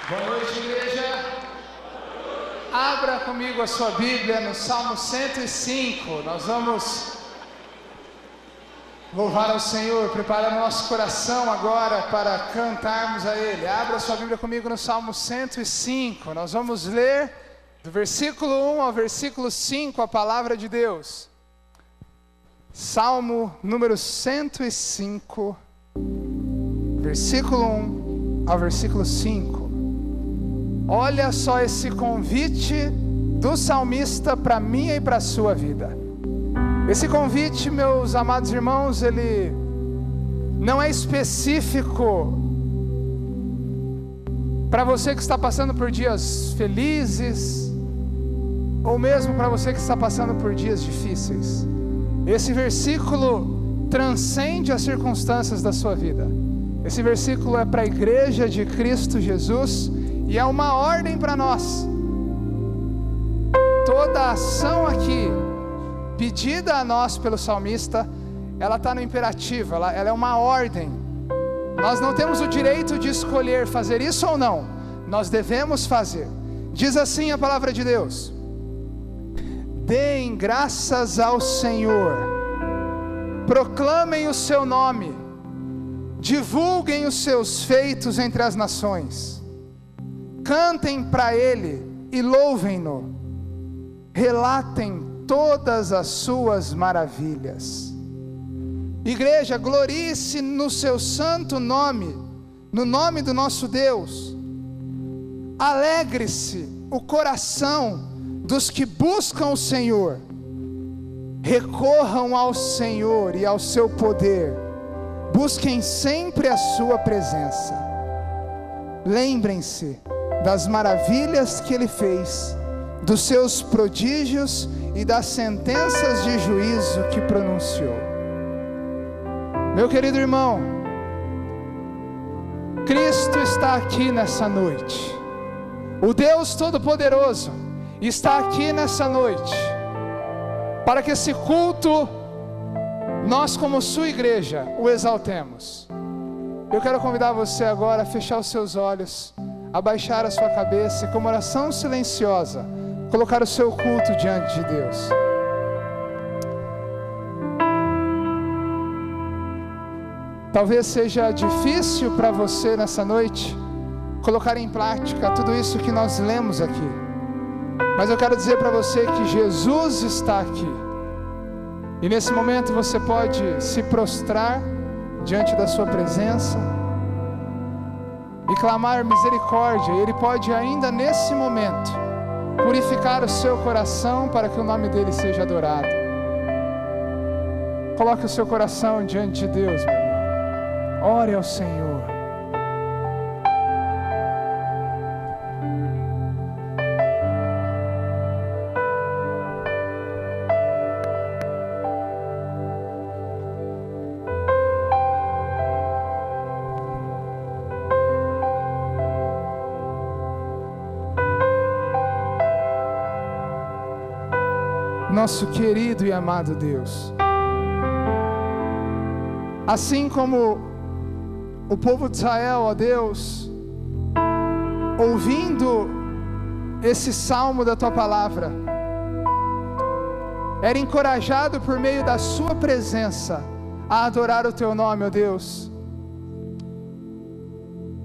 Boa noite, igreja. Abra comigo a sua Bíblia no Salmo 105. Nós vamos louvar ao Senhor, preparar o nosso coração agora para cantarmos a Ele. Abra a sua Bíblia comigo no Salmo 105. Nós vamos ler do versículo 1 ao versículo 5 a palavra de Deus. Salmo número 105, versículo 1 ao versículo 5. Olha só esse convite do salmista para mim e para a sua vida. Esse convite, meus amados irmãos, ele não é específico para você que está passando por dias felizes, ou mesmo para você que está passando por dias difíceis. Esse versículo transcende as circunstâncias da sua vida. Esse versículo é para a igreja de Cristo Jesus e é uma ordem para nós. Toda a ação aqui pedida a nós pelo salmista, ela está no imperativo, ela é uma ordem. Nós não temos o direito de escolher fazer isso ou não, nós devemos fazer. Diz assim a palavra de Deus: deem graças ao Senhor, proclamem o seu nome, divulguem os seus feitos entre as nações, cantem para Ele e louvem-no, relatem todas as suas maravilhas. Igreja, glorie-se no seu santo nome, no nome do nosso Deus. Alegre-se o coração dos que buscam o Senhor. Recorram ao Senhor e ao seu poder. Busquem sempre a sua presença. Lembrem-se das maravilhas que Ele fez, dos seus prodígios e das sentenças de juízo que pronunciou. Meu querido irmão, Cristo está aqui nessa noite. O Deus Todo-Poderoso está aqui nessa noite, para que esse culto, nós como sua igreja, o exaltemos. Eu quero convidar você agora a fechar os seus olhos, abaixar a sua cabeça e com uma oração silenciosa, colocar o seu culto diante de Deus. Talvez seja difícil para você nessa noite colocar em prática tudo isso que nós lemos aqui, mas eu quero dizer para você que Jesus está aqui, e nesse momento você pode se prostrar diante da sua presença e clamar misericórdia. Ele pode ainda nesse momento purificar o seu coração para que o nome dele seja adorado. Coloque o seu coração diante de Deus, meu irmão. Ore ao Senhor. Nosso querido e amado Deus, assim como o povo de Israel, ó Deus, ouvindo esse salmo da Tua palavra, era encorajado por meio da Sua presença a adorar o Teu nome, ó Deus.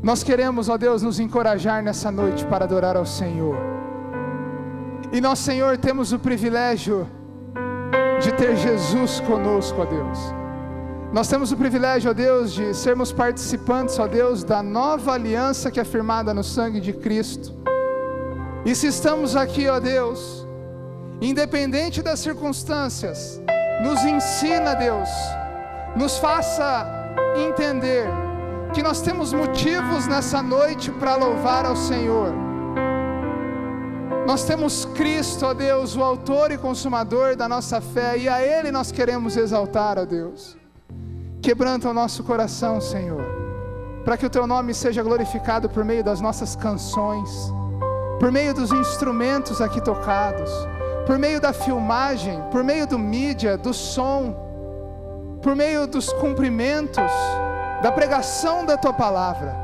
Nós queremos, ó Deus, nos encorajar nessa noite para adorar ao Senhor. E nós, Senhor, temos o privilégio de ter Jesus conosco, ó Deus. Nós temos o privilégio, ó Deus, de sermos participantes, ó Deus, da nova aliança que é firmada no sangue de Cristo. E se estamos aqui, ó Deus, independente das circunstâncias, nos ensina, Deus, nos faça entender que nós temos motivos nessa noite para louvar ao Senhor. Nós temos Cristo, ó Deus, o autor e consumador da nossa fé, e a Ele nós queremos exaltar, ó Deus. Quebranta o nosso coração, Senhor. para que o Teu nome seja glorificado por meio das nossas canções, por meio dos instrumentos aqui tocados, por meio da filmagem, por meio do mídia, do som, por meio dos cumprimentos, da pregação da Tua palavra,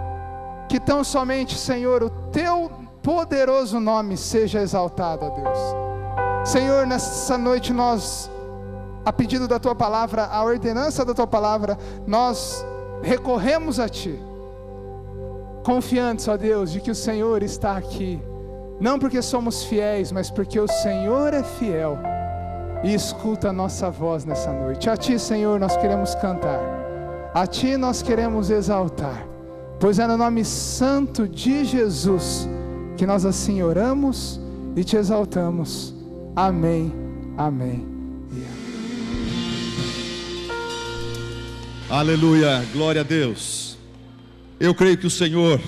que tão somente, Senhor, o Teu poderoso nome seja exaltado, ó Deus. Senhor, nessa noite nós, a pedido da Tua palavra, a ordenança da Tua palavra, nós recorremos a Ti, confiantes, ó Deus, de que o Senhor está aqui, não porque somos fiéis, mas porque o Senhor é fiel e escuta a nossa voz nessa noite. A Ti, Senhor, nós queremos cantar, a Ti nós queremos exaltar, pois é no nome santo de Jesus que nós assim oramos e Te exaltamos. Amém, amém e amém. Aleluia, glória a Deus. Eu creio que o Senhor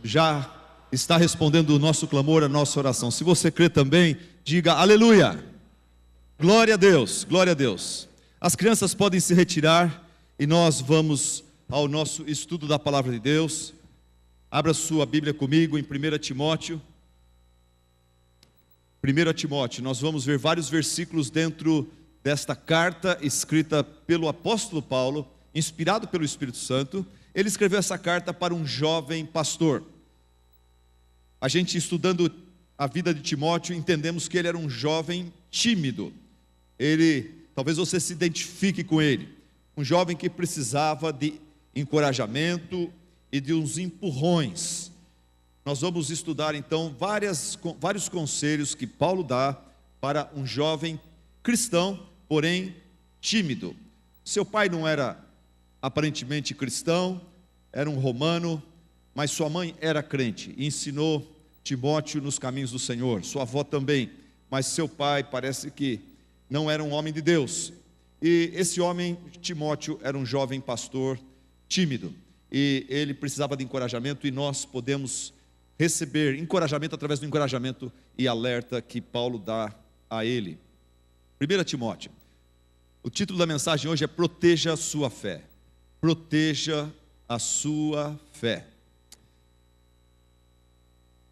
já está respondendo o nosso clamor, a nossa oração. Se você crê também, diga aleluia. Glória a Deus, glória a Deus. As crianças podem se retirar e nós vamos ao nosso estudo da palavra de Deus. Abra sua Bíblia comigo em 1 Timóteo. 1 Timóteo, nós vamos ver vários versículos dentro desta carta escrita pelo apóstolo Paulo, inspirado pelo Espírito Santo. Ele escreveu essa carta para um jovem pastor. A gente, estudando a vida de Timóteo, entendemos que ele era um jovem tímido. Talvez você se identifique com ele, um jovem que precisava de encorajamento e de uns empurrões. Nós vamos estudar então vários conselhos que Paulo dá para um jovem cristão, porém tímido. Seu pai não era aparentemente cristão, era um romano, mas sua mãe era crente e ensinou Timóteo nos caminhos do Senhor. Sua avó também, mas seu pai parece que não era um homem de Deus. E esse homem, Timóteo, era um jovem pastor tímido, e ele precisava de encorajamento, e nós podemos receber encorajamento através do encorajamento e alerta que Paulo dá a ele. 1 Timóteo, o título da mensagem hoje é Proteja a sua fé. Proteja a sua fé.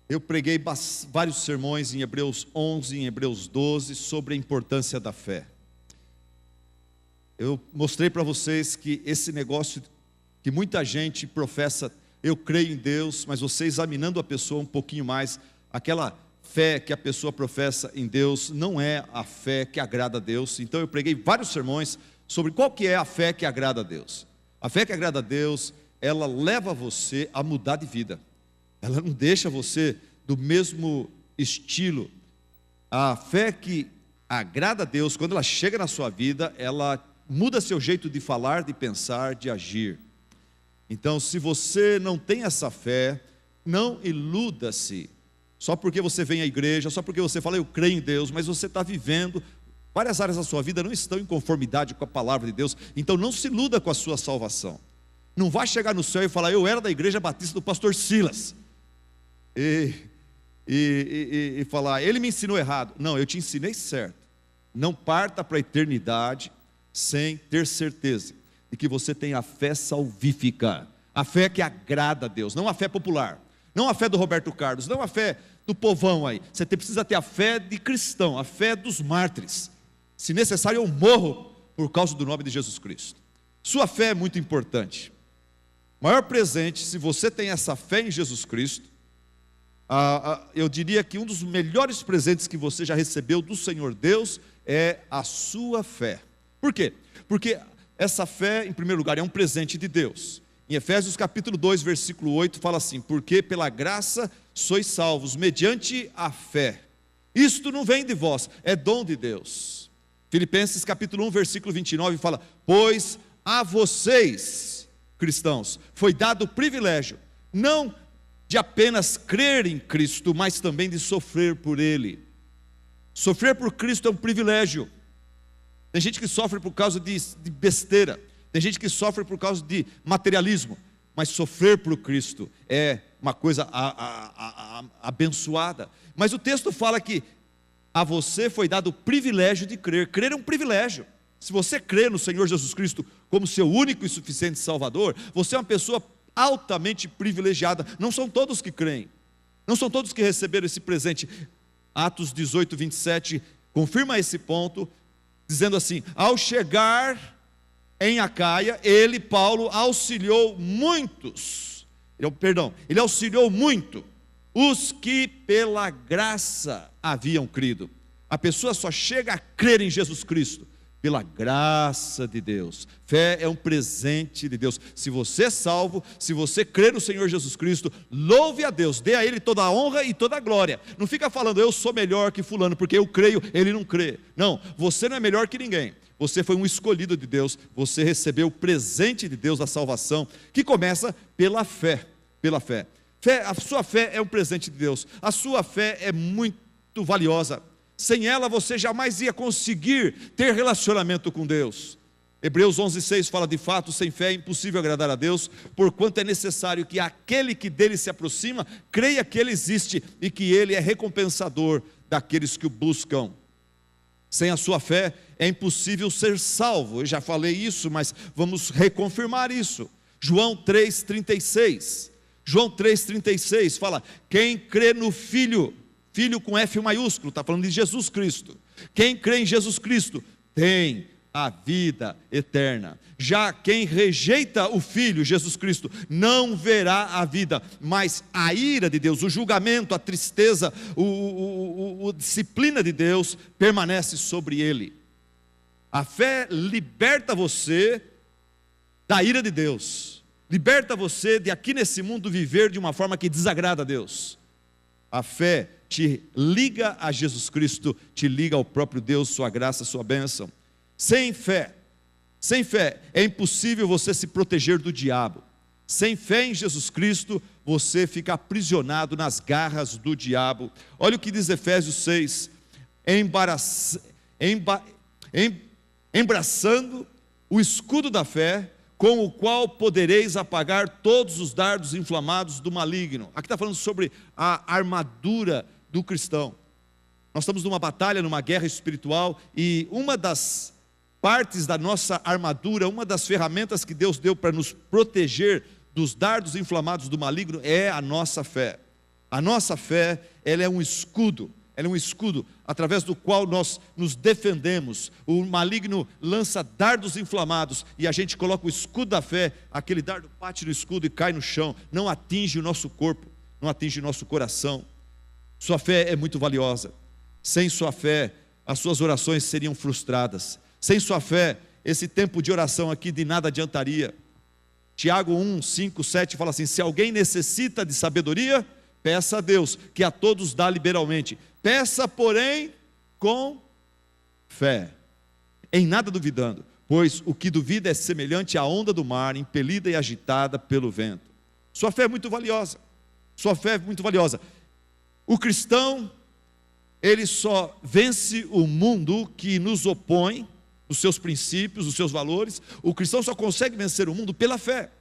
Eu preguei vários sermões em Hebreus 11, em Hebreus 12, sobre a importância da fé. Eu mostrei para vocês que esse negócio que muita gente professa, eu creio em Deus, mas você examinando a pessoa um pouquinho mais, aquela fé que a pessoa professa em Deus não é a fé que agrada a Deus. Então eu preguei vários sermões sobre qual que é a fé que agrada a Deus. A fé que agrada a Deus, ela leva você a mudar de vida. Ela não deixa você do mesmo estilo. A fé que agrada a Deus, quando ela chega na sua vida, ela muda seu jeito de falar, de pensar, de agir. Então, se você não tem essa fé, não iluda-se. Só porque você vem à igreja, só porque você fala, eu creio em Deus, mas você está vivendo, várias áreas da sua vida não estão em conformidade com a palavra de Deus. Então não se iluda com a sua salvação. Não vai chegar no céu e falar, eu era da igreja batista do pastor Silas. E falar, ele me ensinou errado. Não, eu te ensinei certo. Não parta para a eternidade sem ter certeza de que você tem a fé salvífica, a fé que agrada a Deus, não a fé popular, não a fé do Roberto Carlos, não a fé do povão aí. Você precisa ter a fé de cristão, a fé dos mártires. Se necessário, eu morro por causa do nome de Jesus Cristo. Sua fé é muito importante. O maior presente, se você tem essa fé em Jesus Cristo, eu diria que um dos melhores presentes que você já recebeu do Senhor Deus é a sua fé. Por quê? Porque essa fé, em primeiro lugar, é um presente de Deus. Em Efésios capítulo 2, versículo 8, fala assim, porque pela graça sois salvos, mediante a fé. Isto não vem de vós, é dom de Deus. Filipenses capítulo 1, versículo 29, fala, pois a vocês, cristãos, foi dado o privilégio, não de apenas crer em Cristo, mas também de sofrer por Ele. Sofrer por Cristo é um privilégio. Tem gente que sofre por causa de besteira, tem gente que sofre por causa de materialismo, mas sofrer por Cristo é uma coisa abençoada. Mas o texto fala que a você foi dado o privilégio de crer. Crer é um privilégio. Se você crê no Senhor Jesus Cristo como seu único e suficiente Salvador, você é uma pessoa altamente privilegiada. Não são todos que creem, não são todos que receberam esse presente. Atos 18, 27 confirma esse ponto, dizendo assim: ao chegar em Acaia, ele, Paulo, auxiliou muitos, ele auxiliou muito os que pela graça haviam crido. A pessoa só chega a crer em Jesus Cristo pela graça de Deus. Fé é um presente de Deus. Se você é salvo, se você crê no Senhor Jesus Cristo, louve a Deus, dê a Ele toda a honra e toda a glória. Não fica falando, eu sou melhor que fulano, porque eu creio, ele não crê. Não, você não é melhor que ninguém. Você foi um escolhido de Deus, você recebeu o presente de Deus, a salvação, que começa pela fé. Pela fé. A sua fé é um presente de Deus. A sua fé é muito valiosa. Sem ela você jamais ia conseguir ter relacionamento com Deus. Hebreus 11:6 fala: de fato, sem fé é impossível agradar a Deus, porquanto é necessário que aquele que dele se aproxima creia que ele existe e que ele é recompensador daqueles que o buscam. Sem a sua fé é impossível ser salvo. Eu já falei isso, mas vamos reconfirmar isso. João 3:36. João 3:36 fala: quem crê no Filho, Filho com F maiúsculo, está falando de Jesus Cristo. Quem crê em Jesus Cristo tem a vida eterna. Já quem rejeita o Filho, Jesus Cristo, não verá a vida, mas a ira de Deus, o julgamento, a tristeza, a disciplina de Deus permanece sobre ele. A fé liberta você da ira de Deus, liberta você de aqui nesse mundo viver de uma forma que desagrada a Deus. A fé te liga a Jesus Cristo, te liga ao próprio Deus, sua graça, sua bênção. Sem fé é impossível você se proteger do diabo. Sem fé em Jesus Cristo, você fica aprisionado nas garras do diabo. Olha o que diz Efésios 6, embraçando o escudo da fé, com o qual podereis apagar todos os dardos inflamados do maligno. Aqui está falando sobre a armadura do cristão. Nós estamos numa batalha, numa guerra espiritual, e uma das partes da nossa armadura, uma das ferramentas que Deus deu para nos proteger dos dardos inflamados do maligno é a nossa fé. A nossa fé, ela é um escudo. Ela é um escudo através do qual nós nos defendemos. O maligno lança dardos inflamados e a gente coloca o escudo da fé, aquele dardo bate no escudo e cai no chão, não atinge o nosso corpo, não atinge o nosso coração. Sua fé é muito valiosa. Sem sua fé, as suas orações seriam frustradas. Sem sua fé, esse tempo de oração aqui de nada adiantaria. Tiago 1, 5, 7 fala assim: se alguém necessita de sabedoria, peça a Deus, que a todos dá liberalmente. Peça, porém, com fé, em nada duvidando, pois o que duvida é semelhante à onda do mar, impelida e agitada pelo vento. Sua fé é muito valiosa. Sua fé é muito valiosa. O cristão, ele só vence o mundo que nos opõe, os seus princípios, os seus valores. O cristão só consegue vencer o mundo pela fé.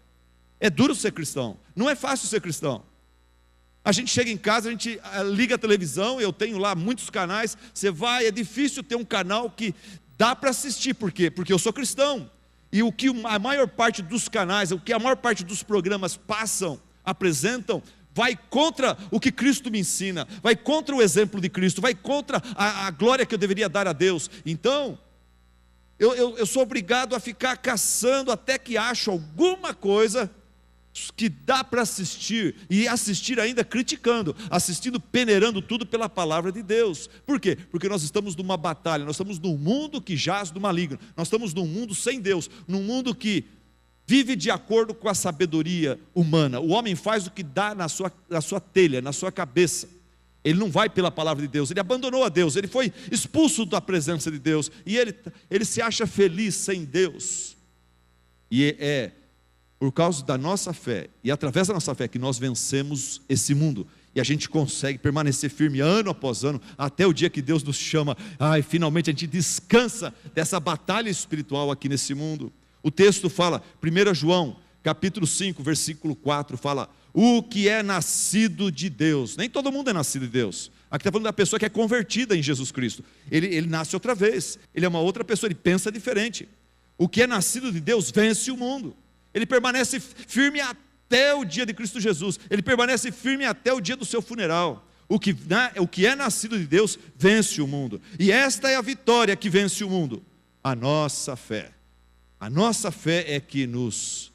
É duro ser cristão, não é fácil ser cristão. A gente chega em casa, a gente liga a televisão, eu tenho lá muitos canais, você vai, é difícil ter um canal que dá para assistir. Por quê? Porque eu sou cristão, e o que a maior parte dos canais, o que a maior parte dos programas passam, apresentam, vai contra o que Cristo me ensina, vai contra o exemplo de Cristo, vai contra a glória que eu deveria dar a Deus. Então, eu sou obrigado a ficar caçando até que acho alguma coisa que dá para assistir, e assistir ainda criticando, assistindo, peneirando tudo pela palavra de Deus. Por quê? Porque nós estamos numa batalha, nós estamos num mundo que jaz do maligno, nós estamos num mundo sem Deus, num mundo que vive de acordo com a sabedoria humana. O homem faz o que dá na sua telha, na sua cabeça. Ele não vai pela palavra de Deus, ele abandonou a Deus, ele foi expulso da presença de Deus, e ele se acha feliz sem Deus. E é por causa da nossa fé, e através da nossa fé, que nós vencemos esse mundo, e a gente consegue permanecer firme ano após ano, até o dia que Deus nos chama, finalmente a gente descansa dessa batalha espiritual aqui nesse mundo. O texto fala, 1 João, capítulo 5, versículo 4, fala: o que é nascido de Deus. Nem todo mundo é nascido de Deus. Aqui está falando da pessoa que é convertida em Jesus Cristo. Ele nasce outra vez, ele é uma outra pessoa, ele pensa diferente. O que é nascido de Deus vence o mundo. Ele permanece firme até o dia de Cristo Jesus, ele permanece firme até o dia do seu funeral. O que é nascido de Deus vence o mundo, e esta é a vitória que vence o mundo, a nossa fé. A nossa fé é que nos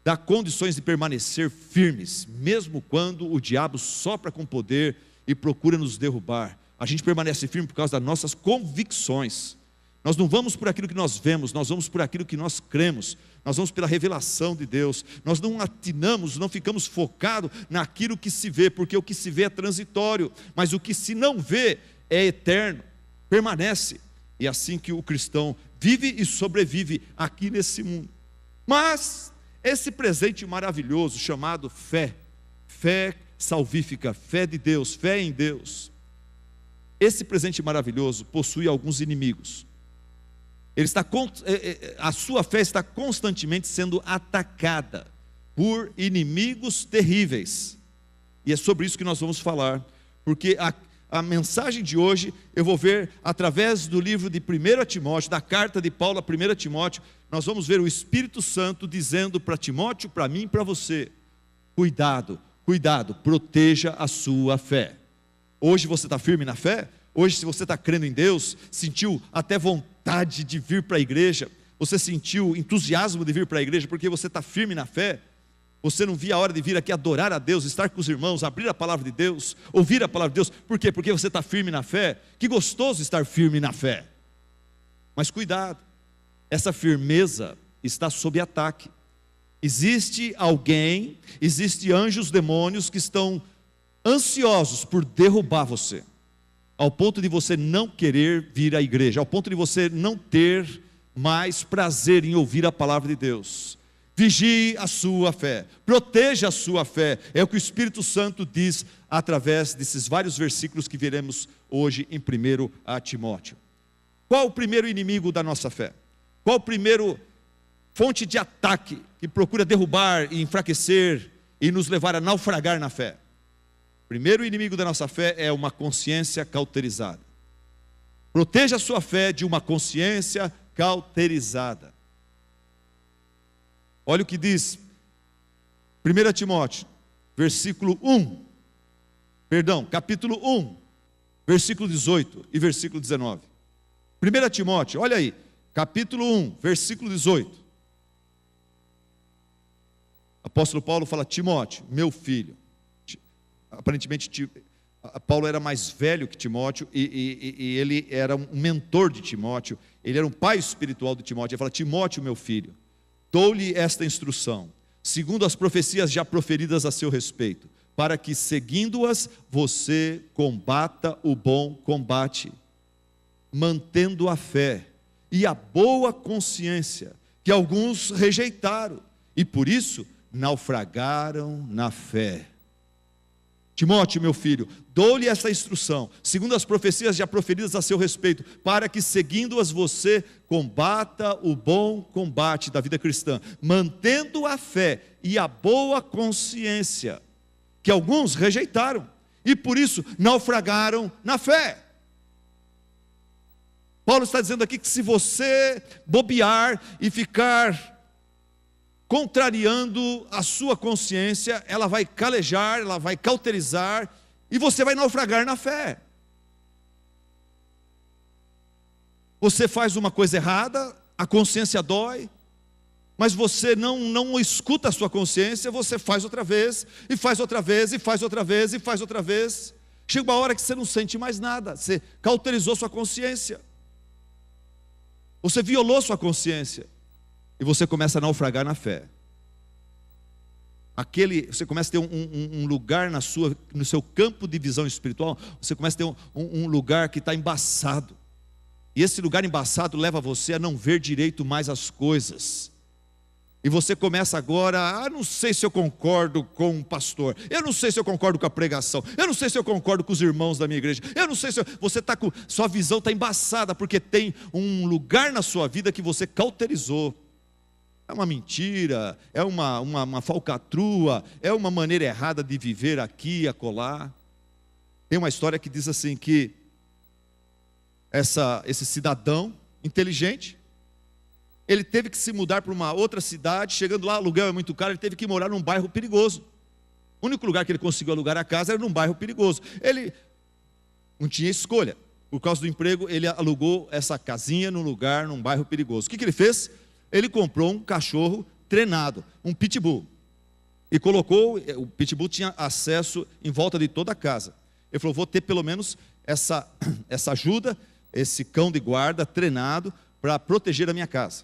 dá condições de permanecer firmes, mesmo quando o diabo sopra com poder e procura nos derrubar. A gente permanece firme por causa das nossas convicções. Nós não vamos por aquilo que nós vemos, nós vamos por aquilo que nós cremos. Nós vamos pela revelação de Deus. Nós não atinamos, não ficamos focados naquilo que se vê, porque o que se vê é transitório, mas o que se não vê é eterno, permanece. E é assim que o cristão vive e sobrevive aqui nesse mundo. Mas esse presente maravilhoso chamado fé, fé salvífica, fé de Deus, fé em Deus, esse presente maravilhoso possui alguns inimigos. A sua fé está constantemente sendo atacada por inimigos terríveis, e é sobre isso que nós vamos falar, porque a mensagem de hoje eu vou ver através do livro de 1 Timóteo, da carta de Paulo a 1 Timóteo. Nós vamos ver o Espírito Santo dizendo para Timóteo, para mim e para você: cuidado, cuidado, proteja a sua fé. Hoje você está firme na fé? Hoje, se você está crendo em Deus, sentiu até vontade de vir para a igreja, você sentiu entusiasmo de vir para a igreja porque você está firme na fé, você não via a hora de vir aqui adorar a Deus, estar com os irmãos, abrir a palavra de Deus, ouvir a palavra de Deus. Por quê? Porque você está firme na fé. Que gostoso estar firme na fé. Mas cuidado, essa firmeza está sob ataque. Existe anjos, demônios que estão ansiosos por derrubar você, ao ponto de você não querer vir à igreja, ao ponto de você não ter mais prazer em ouvir a palavra de Deus. Vigie a sua fé, proteja a sua fé, é o que o Espírito Santo diz através desses vários versículos que veremos hoje em 1 Timóteo. Qual o primeiro inimigo da nossa fé? Qual o primeiro fonte de ataque que procura derrubar e enfraquecer e nos levar a naufragar na fé? O primeiro inimigo da nossa fé é uma consciência cauterizada. Proteja a sua fé de uma consciência cauterizada. Olha o que diz 1 Timóteo, capítulo 1, versículo 18 e versículo 19. 1 Timóteo, olha aí, capítulo 1, versículo 18. Apóstolo Paulo fala: Timóteo, meu filho. Aparentemente Paulo era mais velho que Timóteo, e ele era um mentor de Timóteo, ele era um pai espiritual de Timóteo. Ele fala: Timóteo, meu filho, dou-lhe esta instrução, segundo as profecias já proferidas a seu respeito, para que, seguindo-as, você combata o bom combate, mantendo a fé e a boa consciência, que alguns rejeitaram, e por isso naufragaram na fé. Timóteo, meu filho, dou-lhe esta instrução, segundo as profecias já proferidas a seu respeito, para que, seguindo-as, você combata o bom combate da vida cristã, mantendo a fé e a boa consciência, que alguns rejeitaram, e por isso naufragaram na fé. Paulo está dizendo aqui que se você bobear e ficar contrariando a sua consciência, ela vai calejar, ela vai cauterizar, e você vai naufragar na fé. Você faz uma coisa errada, a consciência dói, mas você não escuta a sua consciência, você faz outra vez, e faz outra vez, e faz outra vez, e faz outra vez. Chega uma hora que você não sente mais nada, você cauterizou sua consciência, você violou sua consciência, e você começa a naufragar na fé. Você começa a ter um lugar no seu campo de visão espiritual, você começa a ter um lugar que está embaçado. E esse lugar embaçado leva você a não ver direito mais as coisas. E você começa agora, não sei se eu concordo com o pastor, eu não sei se eu concordo com a pregação, eu não sei se eu concordo com os irmãos da minha igreja, eu não sei se você está com, sua visão está embaçada, porque tem um lugar na sua vida que você cauterizou. É uma mentira, é uma falcatrua, é uma maneira errada de viver aqui e acolá. Tem uma história que diz assim que esse cidadão inteligente, ele teve que se mudar para uma outra cidade. Chegando lá, o aluguel é muito caro, ele teve que morar num bairro perigoso. O único lugar que ele conseguiu alugar a casa era num bairro perigoso. Ele não tinha escolha. Por causa do emprego, ele alugou essa casinha num bairro perigoso. O que ele fez? Ele comprou um cachorro treinado, um pitbull. E colocou, o pitbull tinha acesso em volta de toda a casa. Ele falou, vou ter pelo menos essa ajuda, esse cão de guarda treinado para proteger a minha casa.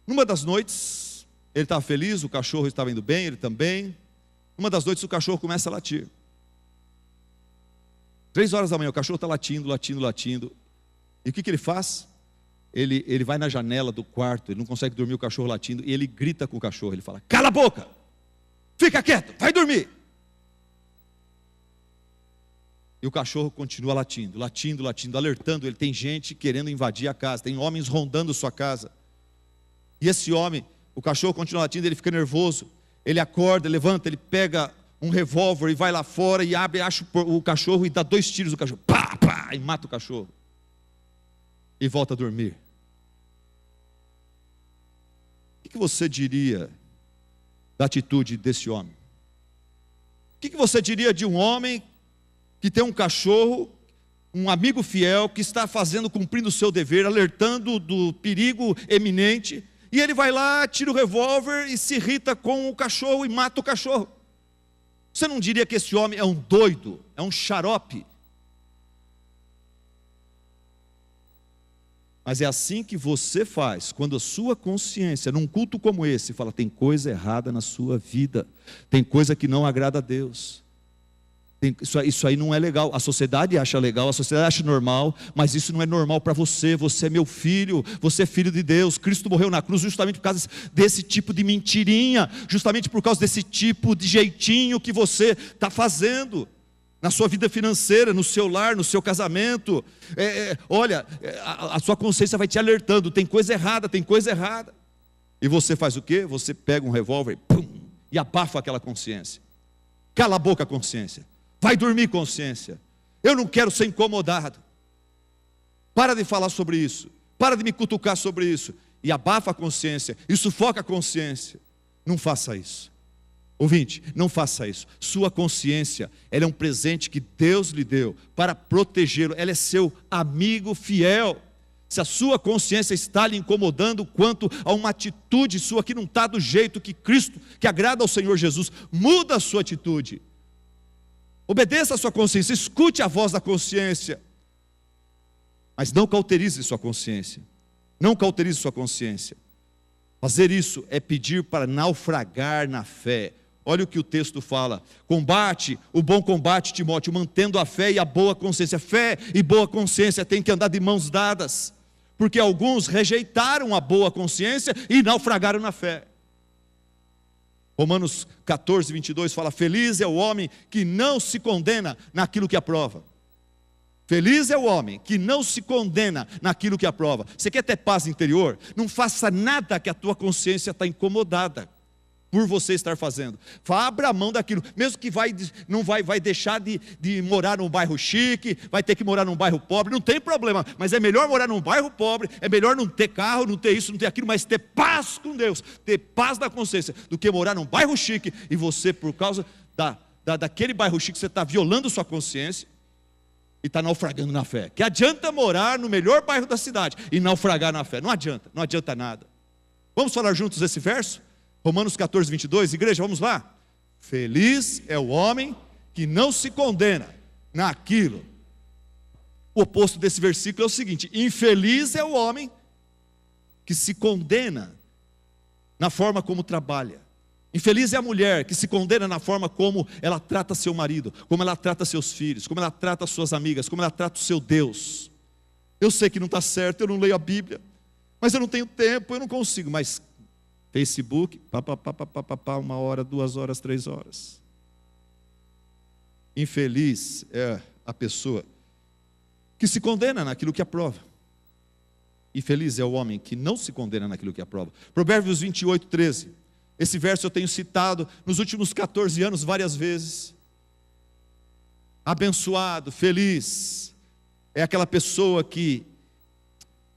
Numa das noites, ele estava feliz, o cachorro estava indo bem, ele também. Numa das noites o cachorro começa a latir. 3 horas da manhã, o cachorro está latindo. E o que ele faz? Ele vai na janela do quarto, ele não consegue dormir, o cachorro latindo, e ele grita com o cachorro, ele fala, cala a boca, fica quieto, vai dormir. E o cachorro continua latindo, alertando ele. Tem gente querendo invadir a casa, tem homens rondando sua casa. E esse homem, o cachorro continua latindo, ele fica nervoso, ele acorda, levanta, ele pega um revólver e vai lá fora e acha o cachorro e dá 2 tiros no cachorro, pá, pá, e mata o cachorro. E volta a dormir. O que você diria da atitude desse homem? O que você diria de um homem que tem um cachorro, um amigo fiel, que está cumprindo o seu dever, alertando do perigo eminente, e ele vai lá, tira o revólver e se irrita com o cachorro e mata o cachorro? Você não diria que esse homem é um doido, é um xarope? Mas é assim que você faz, quando a sua consciência, num culto como esse, fala, tem coisa errada na sua vida, tem coisa que não agrada a Deus, isso aí não é legal. A sociedade acha legal, a sociedade acha normal, mas isso não é normal para você. Você é meu filho, você é filho de Deus. Cristo morreu na cruz justamente por causa desse tipo de mentirinha, justamente por causa desse tipo de jeitinho que você está fazendo na sua vida financeira, no seu lar, no seu casamento. Olha, a sua consciência vai te alertando, tem coisa errada. E você faz o quê? Você pega um revólver, pum, e abafa aquela consciência. Cala a boca, consciência. Vai dormir, consciência. Eu não quero ser incomodado. Para de falar sobre isso. Para de me cutucar sobre isso. E abafa a consciência, e sufoca a consciência. Não faça isso. Ouvinte, não faça isso. Sua consciência, ela é um presente que Deus lhe deu para protegê-lo. Ela é seu amigo fiel. Se a sua consciência está lhe incomodando quanto a uma atitude sua que não está do jeito que Cristo, que agrada ao Senhor Jesus, muda a sua atitude. Obedeça a sua consciência, escute a voz da consciência. Mas não cauterize sua consciência. Não cauterize sua consciência. Fazer isso é pedir para naufragar na fé. Olha o que o texto fala: combate o bom combate, Timóteo, mantendo a fé e a boa consciência. Fé e boa consciência têm que andar de mãos dadas, porque alguns rejeitaram a boa consciência e naufragaram na fé. Romanos 14, 22 fala: feliz é o homem que não se condena naquilo que aprova. Feliz é o homem que não se condena naquilo que aprova. Você quer ter paz interior? Não faça nada que a tua consciência está incomodada por você estar fazendo. Abra a mão daquilo, mesmo que não vai deixar de morar num bairro chique, vai ter que morar num bairro pobre, não tem problema, mas é melhor morar num bairro pobre, é melhor não ter carro, não ter isso, não ter aquilo, mas ter paz com Deus, ter paz da consciência, do que morar num bairro chique, e você, por causa daquele bairro chique, você está violando sua consciência, e está naufragando na fé. Que adianta morar no melhor bairro da cidade e naufragar na fé? Não adianta nada. Vamos falar juntos esse verso? Romanos 14, 22, igreja, vamos lá? Feliz é o homem que não se condena naquilo. O oposto desse versículo é o seguinte: infeliz é o homem que se condena na forma como trabalha. Infeliz é a mulher que se condena na forma como ela trata seu marido, como ela trata seus filhos, como ela trata suas amigas, como ela trata o seu Deus. Eu sei que não está certo, eu não leio a Bíblia, mas eu não tenho tempo, eu não consigo. Mas Facebook, 1 hora, 2 horas, 3 horas. Infeliz é a pessoa que se condena naquilo que aprova. Infeliz é o homem que não se condena naquilo que aprova. Provérbios 28, 13. Esse verso eu tenho citado nos últimos 14 anos várias vezes. Abençoado, feliz, é aquela pessoa que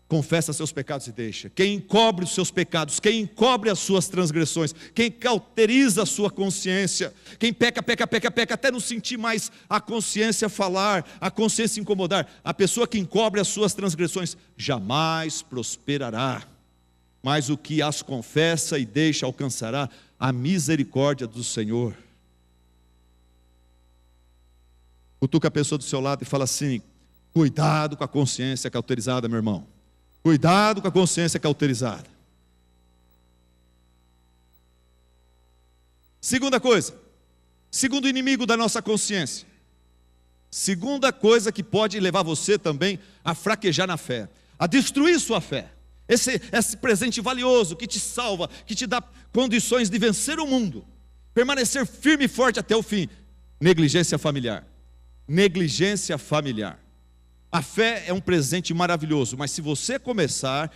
confessa seus pecados e deixa. Quem encobre os seus pecados, quem encobre as suas transgressões, quem cauteriza a sua consciência, quem peca, até não sentir mais a consciência falar, a consciência incomodar, a pessoa que encobre as suas transgressões jamais prosperará, mas o que as confessa e deixa alcançará a misericórdia do Senhor. Cutuca a pessoa do seu lado e fala assim: cuidado com a consciência cauterizada, meu irmão. Cuidado com a consciência cauterizada. Segunda coisa, segundo inimigo da nossa consciência, segunda coisa que pode levar você também a fraquejar na fé, a destruir sua fé. Esse presente valioso que te salva, que te dá condições de vencer o mundo, permanecer firme e forte até o fim. Negligência familiar. Negligência familiar. A fé é um presente maravilhoso, mas se você começar a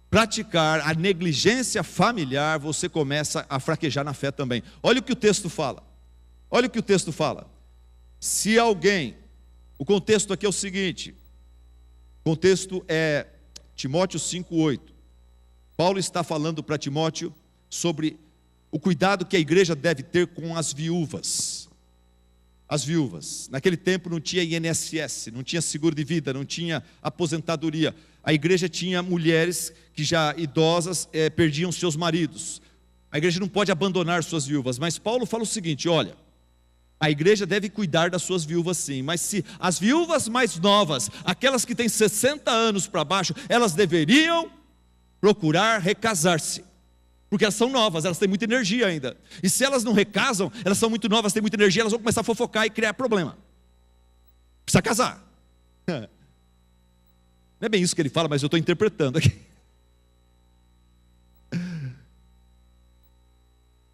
praticar a negligência familiar, você começa a fraquejar na fé também. Olha o que o texto fala. Olha o que o texto fala. Se alguém, o contexto aqui é o seguinte, o contexto é Timóteo 5,8. Paulo está falando para Timóteo sobre o cuidado que a igreja deve ter com as viúvas. As viúvas, naquele tempo não tinha INSS, não tinha seguro de vida, não tinha aposentadoria. A igreja tinha mulheres que já idosas perdiam seus maridos. A igreja não pode abandonar suas viúvas, mas Paulo fala o seguinte: olha, a igreja deve cuidar das suas viúvas sim, mas se as viúvas mais novas, aquelas que têm 60 anos para baixo, elas deveriam procurar recasar-se. Porque elas são novas, elas têm muita energia ainda. E se elas não recasam, elas são muito novas, têm muita energia, elas vão começar a fofocar e criar problema. Precisa casar. Não é bem isso que ele fala, mas eu estou interpretando aqui.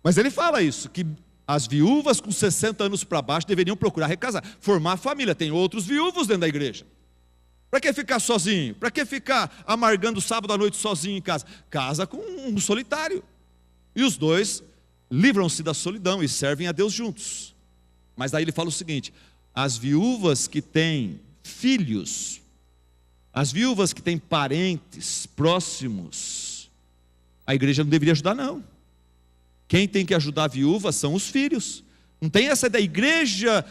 Mas ele fala isso, que as viúvas com 60 anos para baixo deveriam procurar recasar, formar família. Tem outros viúvos dentro da igreja. Para que ficar sozinho? Para que ficar amargando sábado à noite sozinho em casa? Casa com um solitário. E os dois livram-se da solidão e servem a Deus juntos. Mas aí ele fala o seguinte: as viúvas que têm filhos, as viúvas que têm parentes próximos, a igreja não deveria ajudar não. Quem tem que ajudar a viúva são os filhos. Não tem essa da igreja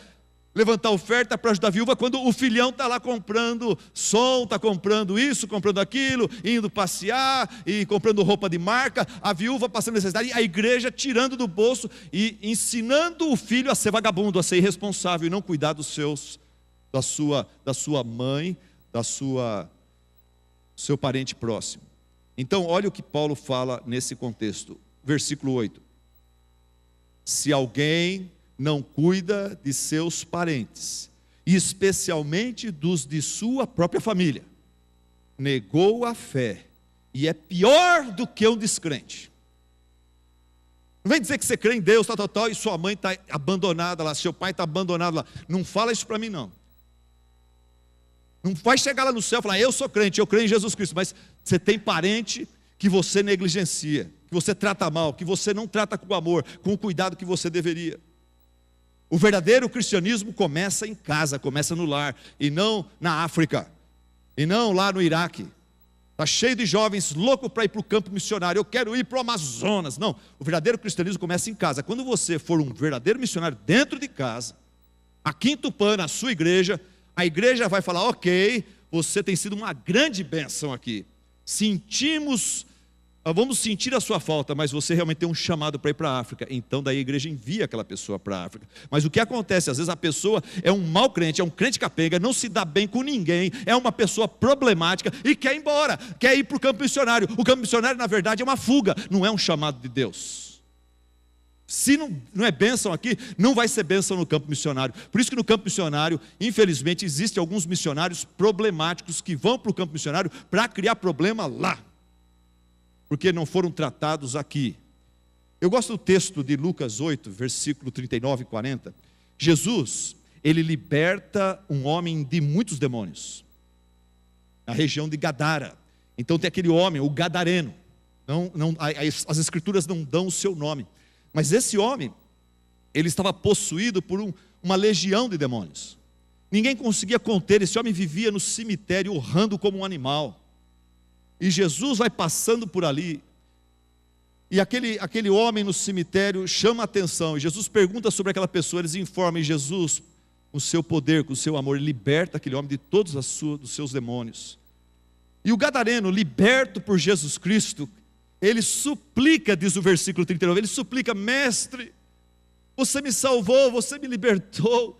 levantar oferta para ajudar a viúva quando o filhão está lá comprando som, está comprando isso, comprando aquilo, indo passear e comprando roupa de marca, a viúva passando necessidade, e a igreja tirando do bolso e ensinando o filho a ser vagabundo, a ser irresponsável e não cuidar dos seus, da sua mãe, seu parente próximo. Então olha o que Paulo fala nesse contexto, versículo 8: se alguém não cuida de seus parentes, e especialmente dos de sua própria família, negou a fé, e é pior do que um descrente. Não vem dizer que você crê em Deus, tal, e sua mãe está abandonada lá, seu pai está abandonado lá. Não fala isso para mim não. Não vai chegar lá no céu e falar: eu sou crente, eu creio em Jesus Cristo, mas você tem parente que você negligencia, que você trata mal, que você não trata com amor, com o cuidado que você deveria. O verdadeiro cristianismo começa em casa, começa no lar, e não na África, e não lá no Iraque. Está cheio de jovens loucos para ir para o campo missionário. Eu quero ir para o Amazonas. Não, o verdadeiro cristianismo começa em casa. Quando você for um verdadeiro missionário dentro de casa, aqui em Tupã, na sua igreja, a igreja vai falar: ok, você tem sido uma grande bênção aqui. Vamos sentir a sua falta, mas você realmente tem um chamado para ir para a África. Então daí a igreja envia aquela pessoa para a África. Mas o que acontece? Às vezes a pessoa é um mau crente, é um crente capenga, não se dá bem com ninguém, é uma pessoa problemática e quer ir embora, quer ir para o campo missionário. O campo missionário na verdade é uma fuga, não é um chamado de Deus. Se não é bênção aqui, não vai ser bênção no campo missionário. Por isso que no campo missionário, infelizmente, existem alguns missionários problemáticos que vão para o campo missionário para criar problema lá, porque não foram tratados aqui. Eu gosto do texto de Lucas 8, versículo 39 e 40. Jesus, ele liberta um homem de muitos demônios, na região de Gadara. Então tem aquele homem, o gadareno, as escrituras não dão o seu nome, mas esse homem, ele estava possuído por uma legião de demônios. Ninguém conseguia conter, esse homem vivia no cemitério urrando como um animal. E Jesus vai passando por ali, e aquele homem no cemitério chama a atenção, e Jesus pergunta sobre aquela pessoa, eles informam, e Jesus, com o seu poder, com o seu amor, liberta aquele homem de todos dos seus demônios. E o gadareno, liberto por Jesus Cristo, ele suplica, diz o versículo 39, ele suplica: mestre, você me salvou, você me libertou,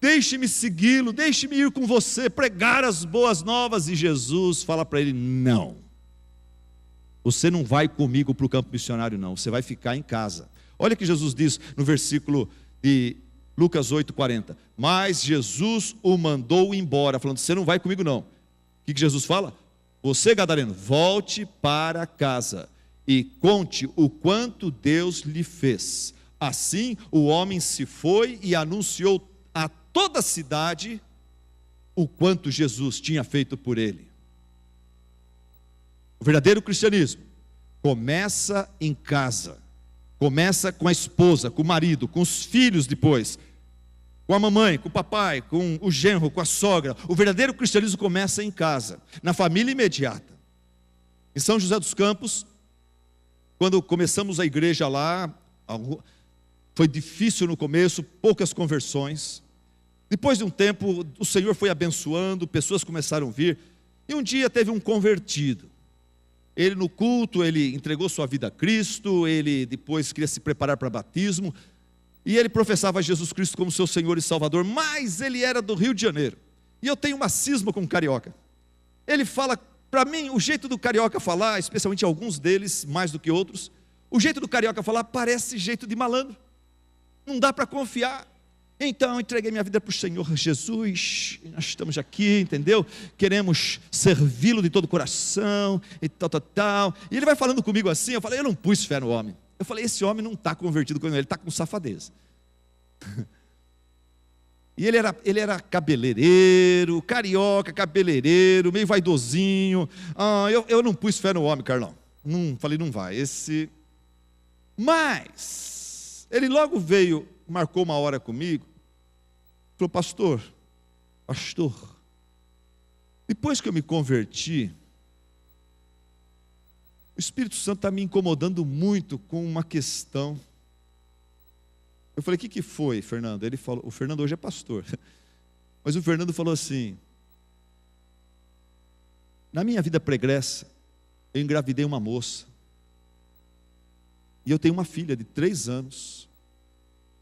deixe-me segui-lo, deixe-me ir com você, pregar as boas novas. E Jesus fala para ele: não, você não vai comigo para o campo missionário não, você vai ficar em casa. Olha o que Jesus diz no versículo de Lucas 8:40, mas Jesus o mandou embora, falando: você não vai comigo não. O que Jesus fala? Você, gadareno, volte para casa e conte o quanto Deus lhe fez. Assim o homem se foi e anunciou a toda a cidade o quanto Jesus tinha feito por ele. O verdadeiro cristianismo começa em casa, começa com a esposa, com o marido, com os filhos depois, com a mamãe, com o papai, com o genro, com a sogra. O verdadeiro cristianismo começa em casa, na família imediata. Em São José dos Campos, quando começamos a igreja lá, foi difícil no começo, poucas conversões. Depois de um tempo, o Senhor foi abençoando, pessoas começaram a vir, e um dia teve um convertido. Ele no culto, ele entregou sua vida a Cristo, ele depois queria se preparar para batismo, e ele professava Jesus Cristo como seu Senhor e Salvador, mas ele era do Rio de Janeiro, e eu tenho uma cisma com o carioca. Ele fala, para mim, o jeito do carioca falar, especialmente alguns deles, mais do que outros, o jeito do carioca falar parece jeito de malandro, não dá para confiar. Então eu entreguei minha vida para o Senhor Jesus, nós estamos aqui, entendeu? Queremos servi-lo de todo o coração, e tal. E ele vai falando comigo assim, eu falei: eu não pus fé no homem. Eu falei: esse homem não está convertido com ele está com safadeza. E ele era cabeleireiro, carioca, cabeleireiro, meio vaidosinho. Eu não pus fé no homem, Carlão. Falei: não vai. Mas ele logo veio, marcou uma hora comigo, falou: pastor, depois que eu me converti, o Espírito Santo está me incomodando muito com uma questão. Eu falei: o que foi, Fernando? Ele falou, o Fernando hoje é pastor, mas o Fernando falou assim: na minha vida pregressa, eu engravidei uma moça, e eu tenho uma filha de 3 anos,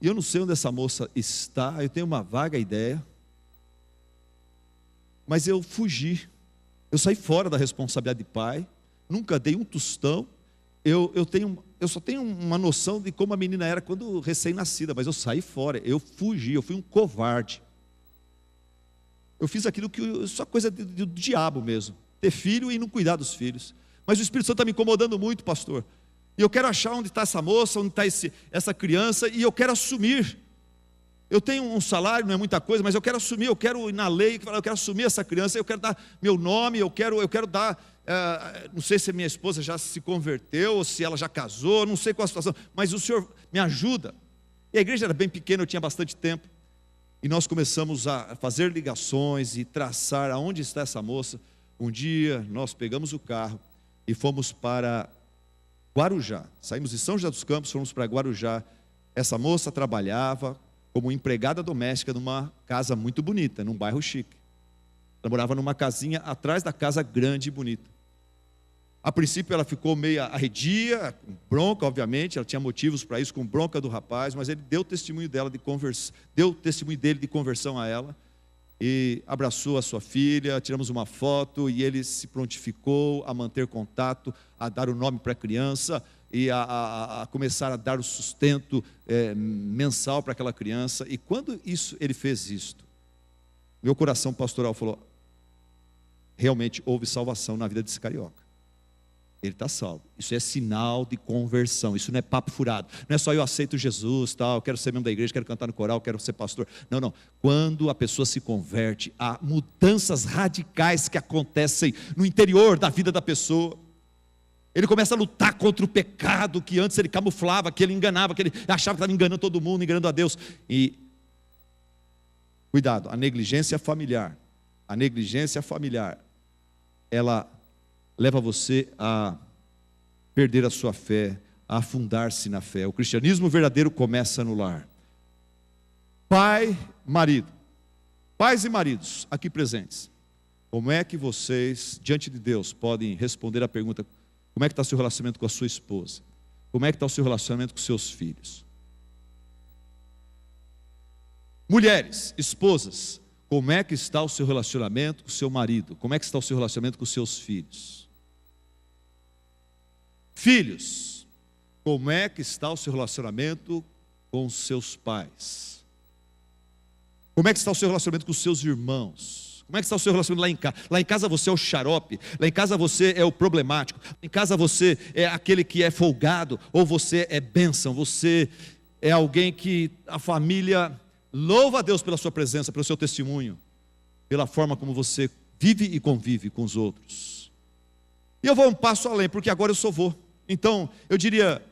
e eu não sei onde essa moça está, eu tenho uma vaga ideia, mas eu fugi, eu saí fora da responsabilidade de pai, nunca dei um tostão, eu só tenho uma noção de como a menina era quando recém-nascida, mas eu saí fora, eu fugi, eu fui um covarde. Eu fiz aquilo que só coisa do diabo mesmo, ter filho e não cuidar dos filhos. Mas o Espírito Santo está me incomodando muito, pastor. E eu quero achar onde está essa moça, onde está essa criança, e eu quero assumir. Eu tenho um salário, não é muita coisa, mas eu quero assumir, eu quero ir na lei, eu quero assumir essa criança, eu quero dar meu nome, eu quero dar, não sei se a minha esposa já se converteu, ou se ela já casou, não sei qual a situação, mas o Senhor me ajuda. E a igreja era bem pequena, eu tinha bastante tempo, e nós começamos a fazer ligações e traçar aonde está essa moça. Um dia nós pegamos o carro e fomos para Guarujá, saímos de São José dos Campos, fomos para Guarujá. Essa moça trabalhava como empregada doméstica numa casa muito bonita, num bairro chique. Ela morava numa casinha atrás da casa grande e bonita. A princípio ela ficou meio arredia, com bronca, obviamente, ela tinha motivos para isso, com bronca do rapaz, mas ele deu testemunho dele de conversão a ela, e abraçou a sua filha, tiramos uma foto, e ele se prontificou a manter contato, a dar o nome para a criança, e a começar a dar o sustento mensal para aquela criança. E quando ele fez isto, meu coração pastoral falou: realmente houve salvação na vida desse carioca. Ele está salvo. Isso é sinal de conversão, isso não é papo furado, não é só eu aceito Jesus, tal, quero ser membro da igreja, quero cantar no coral, quero ser pastor. Não, quando a pessoa se converte, há mudanças radicais que acontecem no interior da vida da pessoa. Ele começa a lutar contra o pecado que antes ele camuflava, que ele enganava, que ele achava que estava enganando todo mundo, enganando a Deus. E cuidado, a negligência familiar, ela leva você a perder a sua fé, a afundar-se na fé. O cristianismo verdadeiro começa no lar. Pai, marido, pais e maridos aqui presentes, como é que vocês, diante de Deus, podem responder a pergunta: como é que está o seu relacionamento com a sua esposa? Como é que está o seu relacionamento com os seus filhos? Mulheres, esposas, como é que está o seu relacionamento com o seu marido? Como é que está o seu relacionamento com os seus filhos? Filhos, como é que está o seu relacionamento com os seus pais? Como é que está o seu relacionamento com os seus irmãos? Como é que está o seu relacionamento lá em casa? Lá em casa você é o xarope, lá em casa você é o problemático, lá em casa você é aquele que é folgado, ou você é bênção, você é alguém que a família louva a Deus pela sua presença, pelo seu testemunho, pela forma como você vive e convive com os outros. E eu vou um passo além, porque agora eu sou vô. Então eu diria: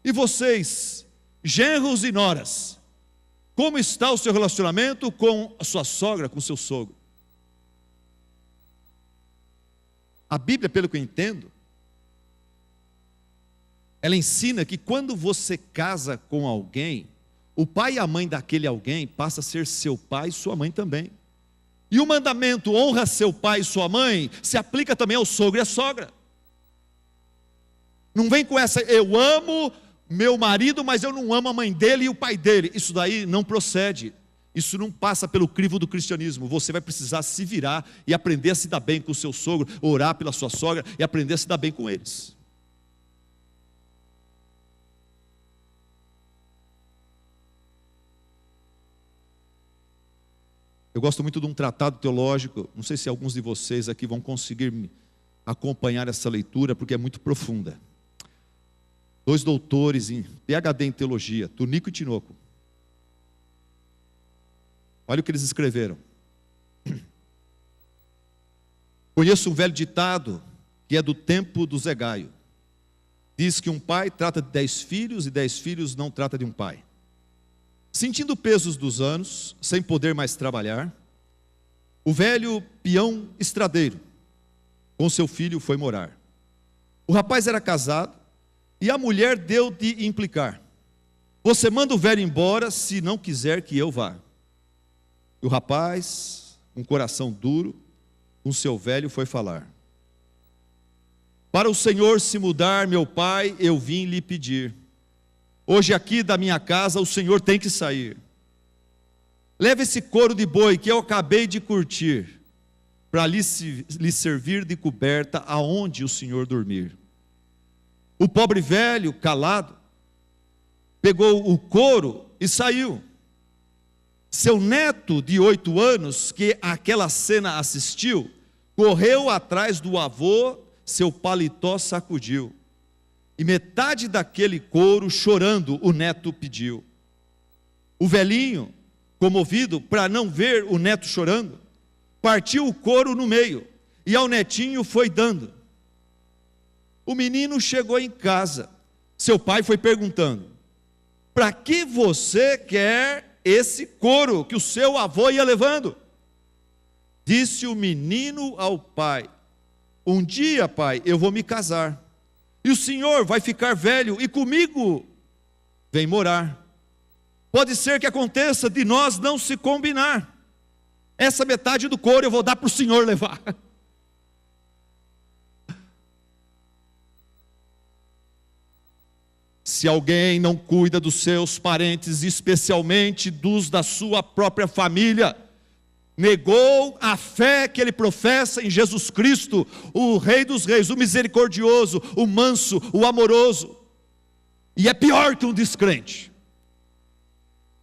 e vocês, genros e noras, como está o seu relacionamento com a sua sogra, com o seu sogro? A Bíblia, pelo que eu entendo, ela ensina que quando você casa com alguém, o pai e a mãe daquele alguém passa a ser seu pai e sua mãe também. E o mandamento honra seu pai e sua mãe se aplica também ao sogro e à sogra. Não vem com essa: eu amo meu marido, mas eu não amo a mãe dele e o pai dele. Isso daí não procede. Isso não passa pelo crivo do cristianismo. Você vai precisar se virar e aprender a se dar bem com o seu sogro, orar pela sua sogra e aprender a se dar bem com eles. Eu gosto muito de um tratado teológico, não sei se alguns de vocês aqui vão conseguir acompanhar essa leitura, porque é muito profunda. 2 doutores em PhD em teologia, Tunico e Tinoco. Olha o que eles escreveram. Conheço um velho ditado que é do tempo do Zé Gaio. Diz que um pai trata de 10 filhos e 10 filhos não trata de um pai. Sentindo pesos dos anos, sem poder mais trabalhar, o velho peão estradeiro com seu filho foi morar. O rapaz era casado e a mulher deu de implicar: você manda o velho embora se não quiser que eu vá. E o rapaz, com coração duro, com seu velho foi falar: para o Senhor se mudar, meu pai, eu vim lhe pedir. Hoje aqui da minha casa o Senhor tem que sair. Leve esse couro de boi que eu acabei de curtir, para lhe servir de coberta aonde o Senhor dormir. O pobre velho, calado, pegou o couro e saiu. Seu neto de 8 anos, que àquela cena assistiu, correu atrás do avô, seu paletó sacudiu. E metade daquele couro, chorando, o neto pediu. O velhinho, comovido, para não ver o neto chorando, partiu o couro no meio, e ao netinho foi dando. O menino chegou em casa, seu pai foi perguntando: para que você quer esse couro que o seu avô ia levando? Disse o menino ao pai: um dia, pai, eu vou me casar, e o senhor vai ficar velho e comigo vem morar. Pode ser que aconteça de nós não se combinar. Essa metade do couro eu vou dar para o senhor levar. Se alguém não cuida dos seus parentes, especialmente dos da sua própria família, negou a fé que ele professa em Jesus Cristo, o Rei dos Reis, o misericordioso, o manso, o amoroso. E é pior que um descrente.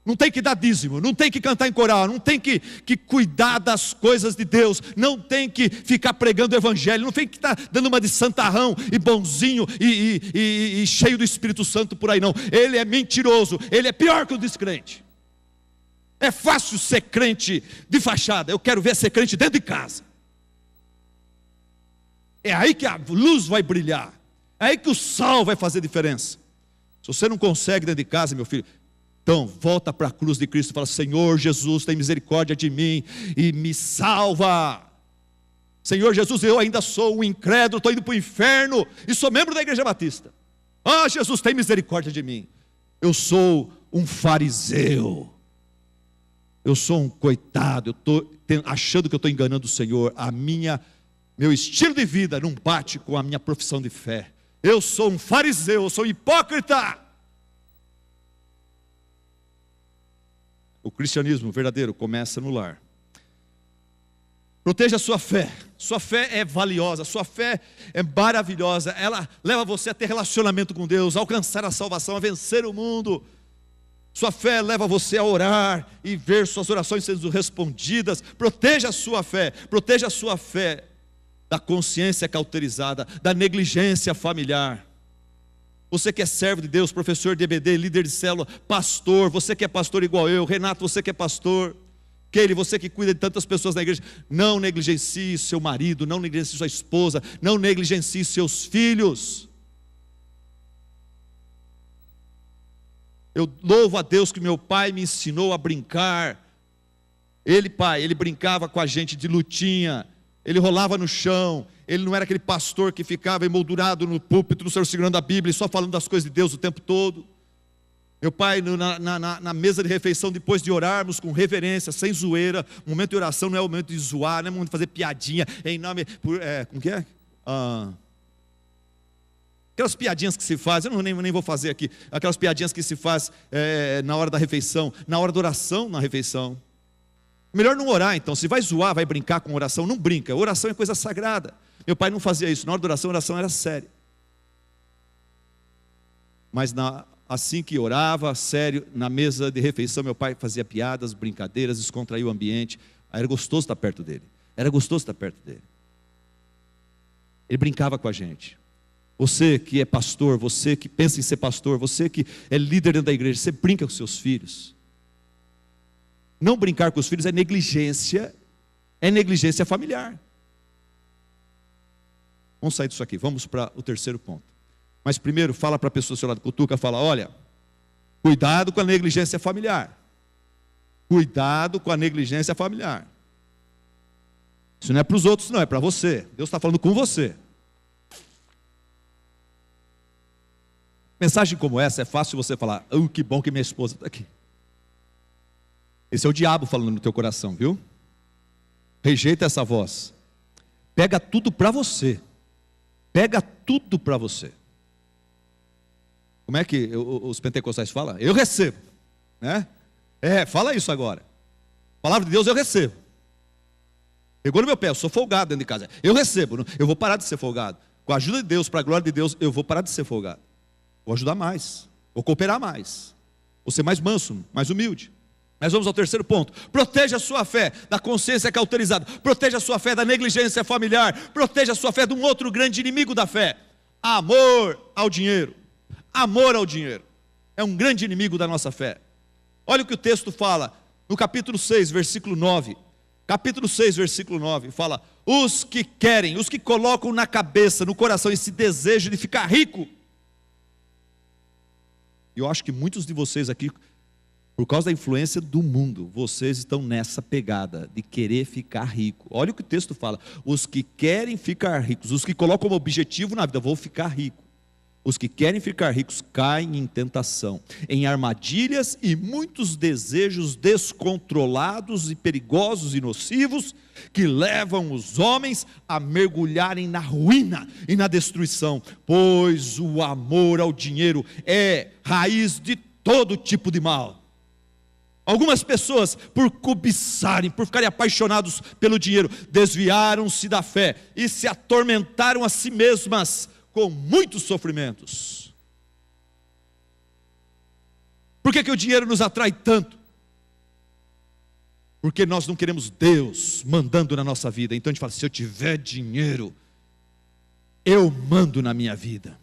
Não tem que dar dízimo, não tem que cantar em coral, não tem que cuidar das coisas de Deus, não tem que ficar pregando o evangelho, não tem que estar dando uma de santarrão e bonzinho e cheio do Espírito Santo por aí, não. Ele é mentiroso, ele é pior que o descrente. É fácil ser crente de fachada, eu quero ver ser crente dentro de casa. É aí que a luz vai brilhar, é aí que o sol vai fazer diferença. Se você não consegue dentro de casa, meu filho, então volta para a cruz de Cristo e fala: Senhor Jesus, tem misericórdia de mim e me salva. Senhor Jesus, eu ainda sou um incrédulo, estou indo para o inferno e sou membro da Igreja Batista. Ah, Jesus, tem misericórdia de mim. Eu sou um fariseu. Eu sou um coitado, eu estou achando que eu estou enganando o Senhor. Meu estilo de vida não bate com a minha profissão de fé. Eu sou um fariseu, eu sou um hipócrita. O cristianismo verdadeiro começa no lar. Proteja a sua fé. Sua fé é valiosa, sua fé é maravilhosa. Ela leva você a ter relacionamento com Deus, a alcançar a salvação, a vencer o mundo. Sua fé leva você a orar e ver suas orações sendo respondidas. Proteja a sua fé da consciência cauterizada, da negligência familiar. Você que é servo de Deus, professor de EBD, líder de célula, pastor, você que é pastor igual eu, Renato, você que é pastor, Keile, você que cuida de tantas pessoas na igreja, não negligencie seu marido, não negligencie sua esposa, não negligencie seus filhos. Eu louvo a Deus que meu pai me ensinou a brincar. Ele brincava com a gente de lutinha, ele rolava no chão, ele não era aquele pastor que ficava emoldurado no púlpito, no Senhor segurando a Bíblia, só falando das coisas de Deus o tempo todo. Meu pai, na mesa de refeição, depois de orarmos com reverência, sem zoeira, o momento de oração não é o momento de zoar, não é o momento de fazer piadinha, em nome, como que é? Aquelas piadinhas que se faz, eu nem vou fazer aqui, aquelas piadinhas que se faz na hora da refeição, na hora da oração na refeição. Melhor não orar então, se vai zoar, vai brincar com oração, não brinca, oração é coisa sagrada. Meu pai não fazia isso, na hora da oração, a oração era séria. Mas assim que orava, sério, na mesa de refeição, meu pai fazia piadas, brincadeiras, descontraía o ambiente, era gostoso estar perto dele, Ele brincava com a gente. Você que é pastor, você que pensa em ser pastor, você que é líder dentro da igreja, você brinca com seus filhos. Não brincar com os filhos é negligência familiar. Vamos sair disso aqui, vamos para o terceiro ponto. Mas primeiro, fala para a pessoa do seu lado, cutuca, fala, olha, cuidado com a negligência familiar. Cuidado com a negligência familiar. Isso não é para os outros, não, é para você. Deus está falando com você. Mensagem como essa é fácil você falar, que bom que minha esposa está aqui. Esse é o diabo falando no teu coração, viu? Rejeita essa voz. Pega tudo para você. Pega tudo para você. Como é que os pentecostais falam? Eu recebo, né? Fala isso agora. Palavra de Deus eu recebo. Pegou no meu pé, eu sou folgado dentro de casa. Eu recebo, eu vou parar de ser folgado. Com a ajuda de Deus, para a glória de Deus, eu vou parar de ser folgado. Vou ajudar mais, vou cooperar mais, vou ser mais manso, mais humilde. Mas vamos ao terceiro ponto. Proteja a sua fé da consciência cauterizada. Proteja a sua fé da negligência familiar. Proteja a sua fé de um outro grande inimigo da fé. Amor ao dinheiro. Amor ao dinheiro. É um grande inimigo da nossa fé. Olha o que o texto fala no capítulo 6, versículo 9. Capítulo 6, versículo 9. Fala, os que querem, os que colocam na cabeça, no coração esse desejo de ficar rico. Eu acho que muitos de vocês aqui, por causa da influência do mundo, vocês estão nessa pegada de querer ficar rico. Olha o que o texto fala, os que querem ficar ricos, os que colocam como objetivo na vida, vou ficar rico. Os que querem ficar ricos caem em tentação, em armadilhas e muitos desejos descontrolados e perigosos e nocivos, que levam os homens a mergulharem na ruína e na destruição, pois o amor ao dinheiro é raiz de todo tipo de mal. Algumas pessoas, por cobiçarem, por ficarem apaixonados pelo dinheiro, desviaram-se da fé e se atormentaram a si mesmas com muitos sofrimentos. Por que o dinheiro nos atrai tanto? Porque nós não queremos Deus mandando na nossa vida. Então a gente fala, se eu tiver dinheiro, eu mando na minha vida.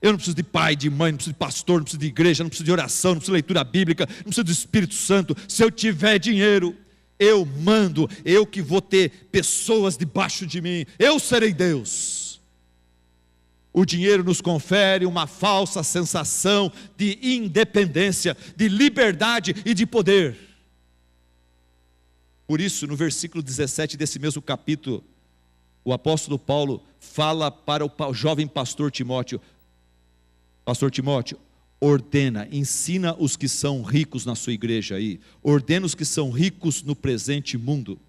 Eu não preciso de pai, de mãe, não preciso de pastor, não preciso de igreja, não preciso de oração, não preciso de leitura bíblica, não preciso do Espírito Santo. Se eu tiver dinheiro, eu mando, eu que vou ter pessoas debaixo de mim, eu serei Deus. O dinheiro nos confere uma falsa sensação de independência, de liberdade e de poder. Por isso, no versículo 17 desse mesmo capítulo o apóstolo Paulo fala para o jovem pastor Timóteo: pastor Timóteo, ordena, ensina os que são ricos na sua igreja aí, ordena os que são ricos no presente mundo,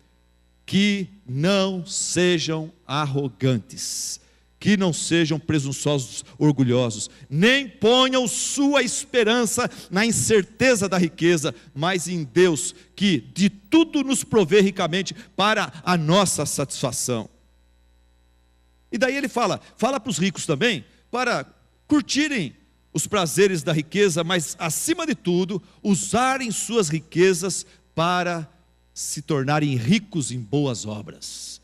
que não sejam arrogantes, que não sejam presunçosos, orgulhosos, nem ponham sua esperança na incerteza da riqueza, mas em Deus, que de tudo nos provê ricamente para a nossa satisfação. E daí ele fala para os ricos também, para curtirem os prazeres da riqueza, mas acima de tudo, usarem suas riquezas para se tornarem ricos em boas obras,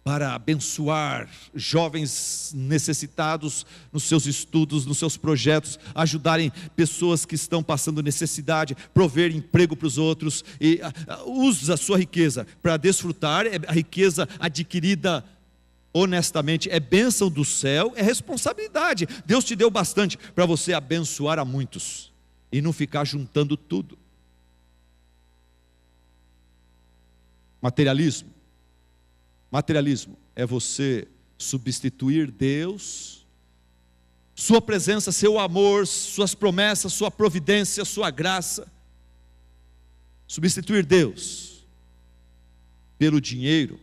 para abençoar jovens necessitados nos seus estudos, nos seus projetos, ajudarem pessoas que estão passando necessidade, prover emprego para os outros, e usa a sua riqueza para desfrutar. A riqueza adquirida honestamente é bênção do céu, é responsabilidade. Deus te deu bastante para você abençoar a muitos e não ficar juntando tudo. Materialismo é você substituir Deus, sua presença, seu amor, suas promessas, sua providência, sua graça, substituir Deus pelo dinheiro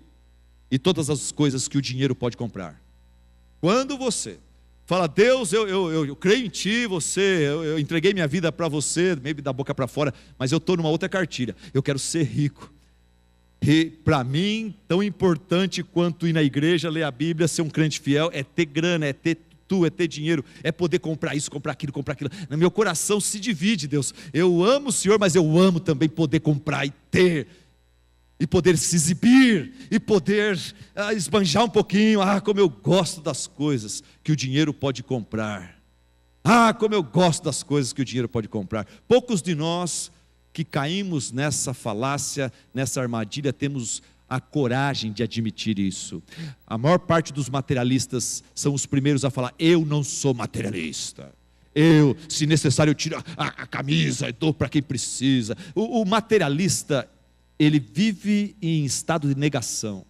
e todas as coisas que o dinheiro pode comprar. Quando você fala: Deus, eu creio em Ti, eu entreguei minha vida para você, meio da boca para fora, mas eu estou numa outra cartilha, eu quero ser rico. E para mim, tão importante quanto ir na igreja, ler a Bíblia, ser um crente fiel, é ter grana, é ter é ter dinheiro, é poder comprar isso, comprar aquilo, comprar aquilo. No meu coração se divide, Deus. Eu amo o Senhor, mas eu amo também poder comprar e ter, e poder se exibir, e poder esbanjar um pouquinho. Como eu gosto das coisas que o dinheiro pode comprar. Como eu gosto das coisas que o dinheiro pode comprar. Poucos de nós que caímos nessa falácia, nessa armadilha, temos a coragem de admitir isso. A maior parte dos materialistas são os primeiros a falar: eu não sou materialista, eu, se necessário, eu tiro a camisa e dou para quem precisa. O materialista, ele vive em estado de negação,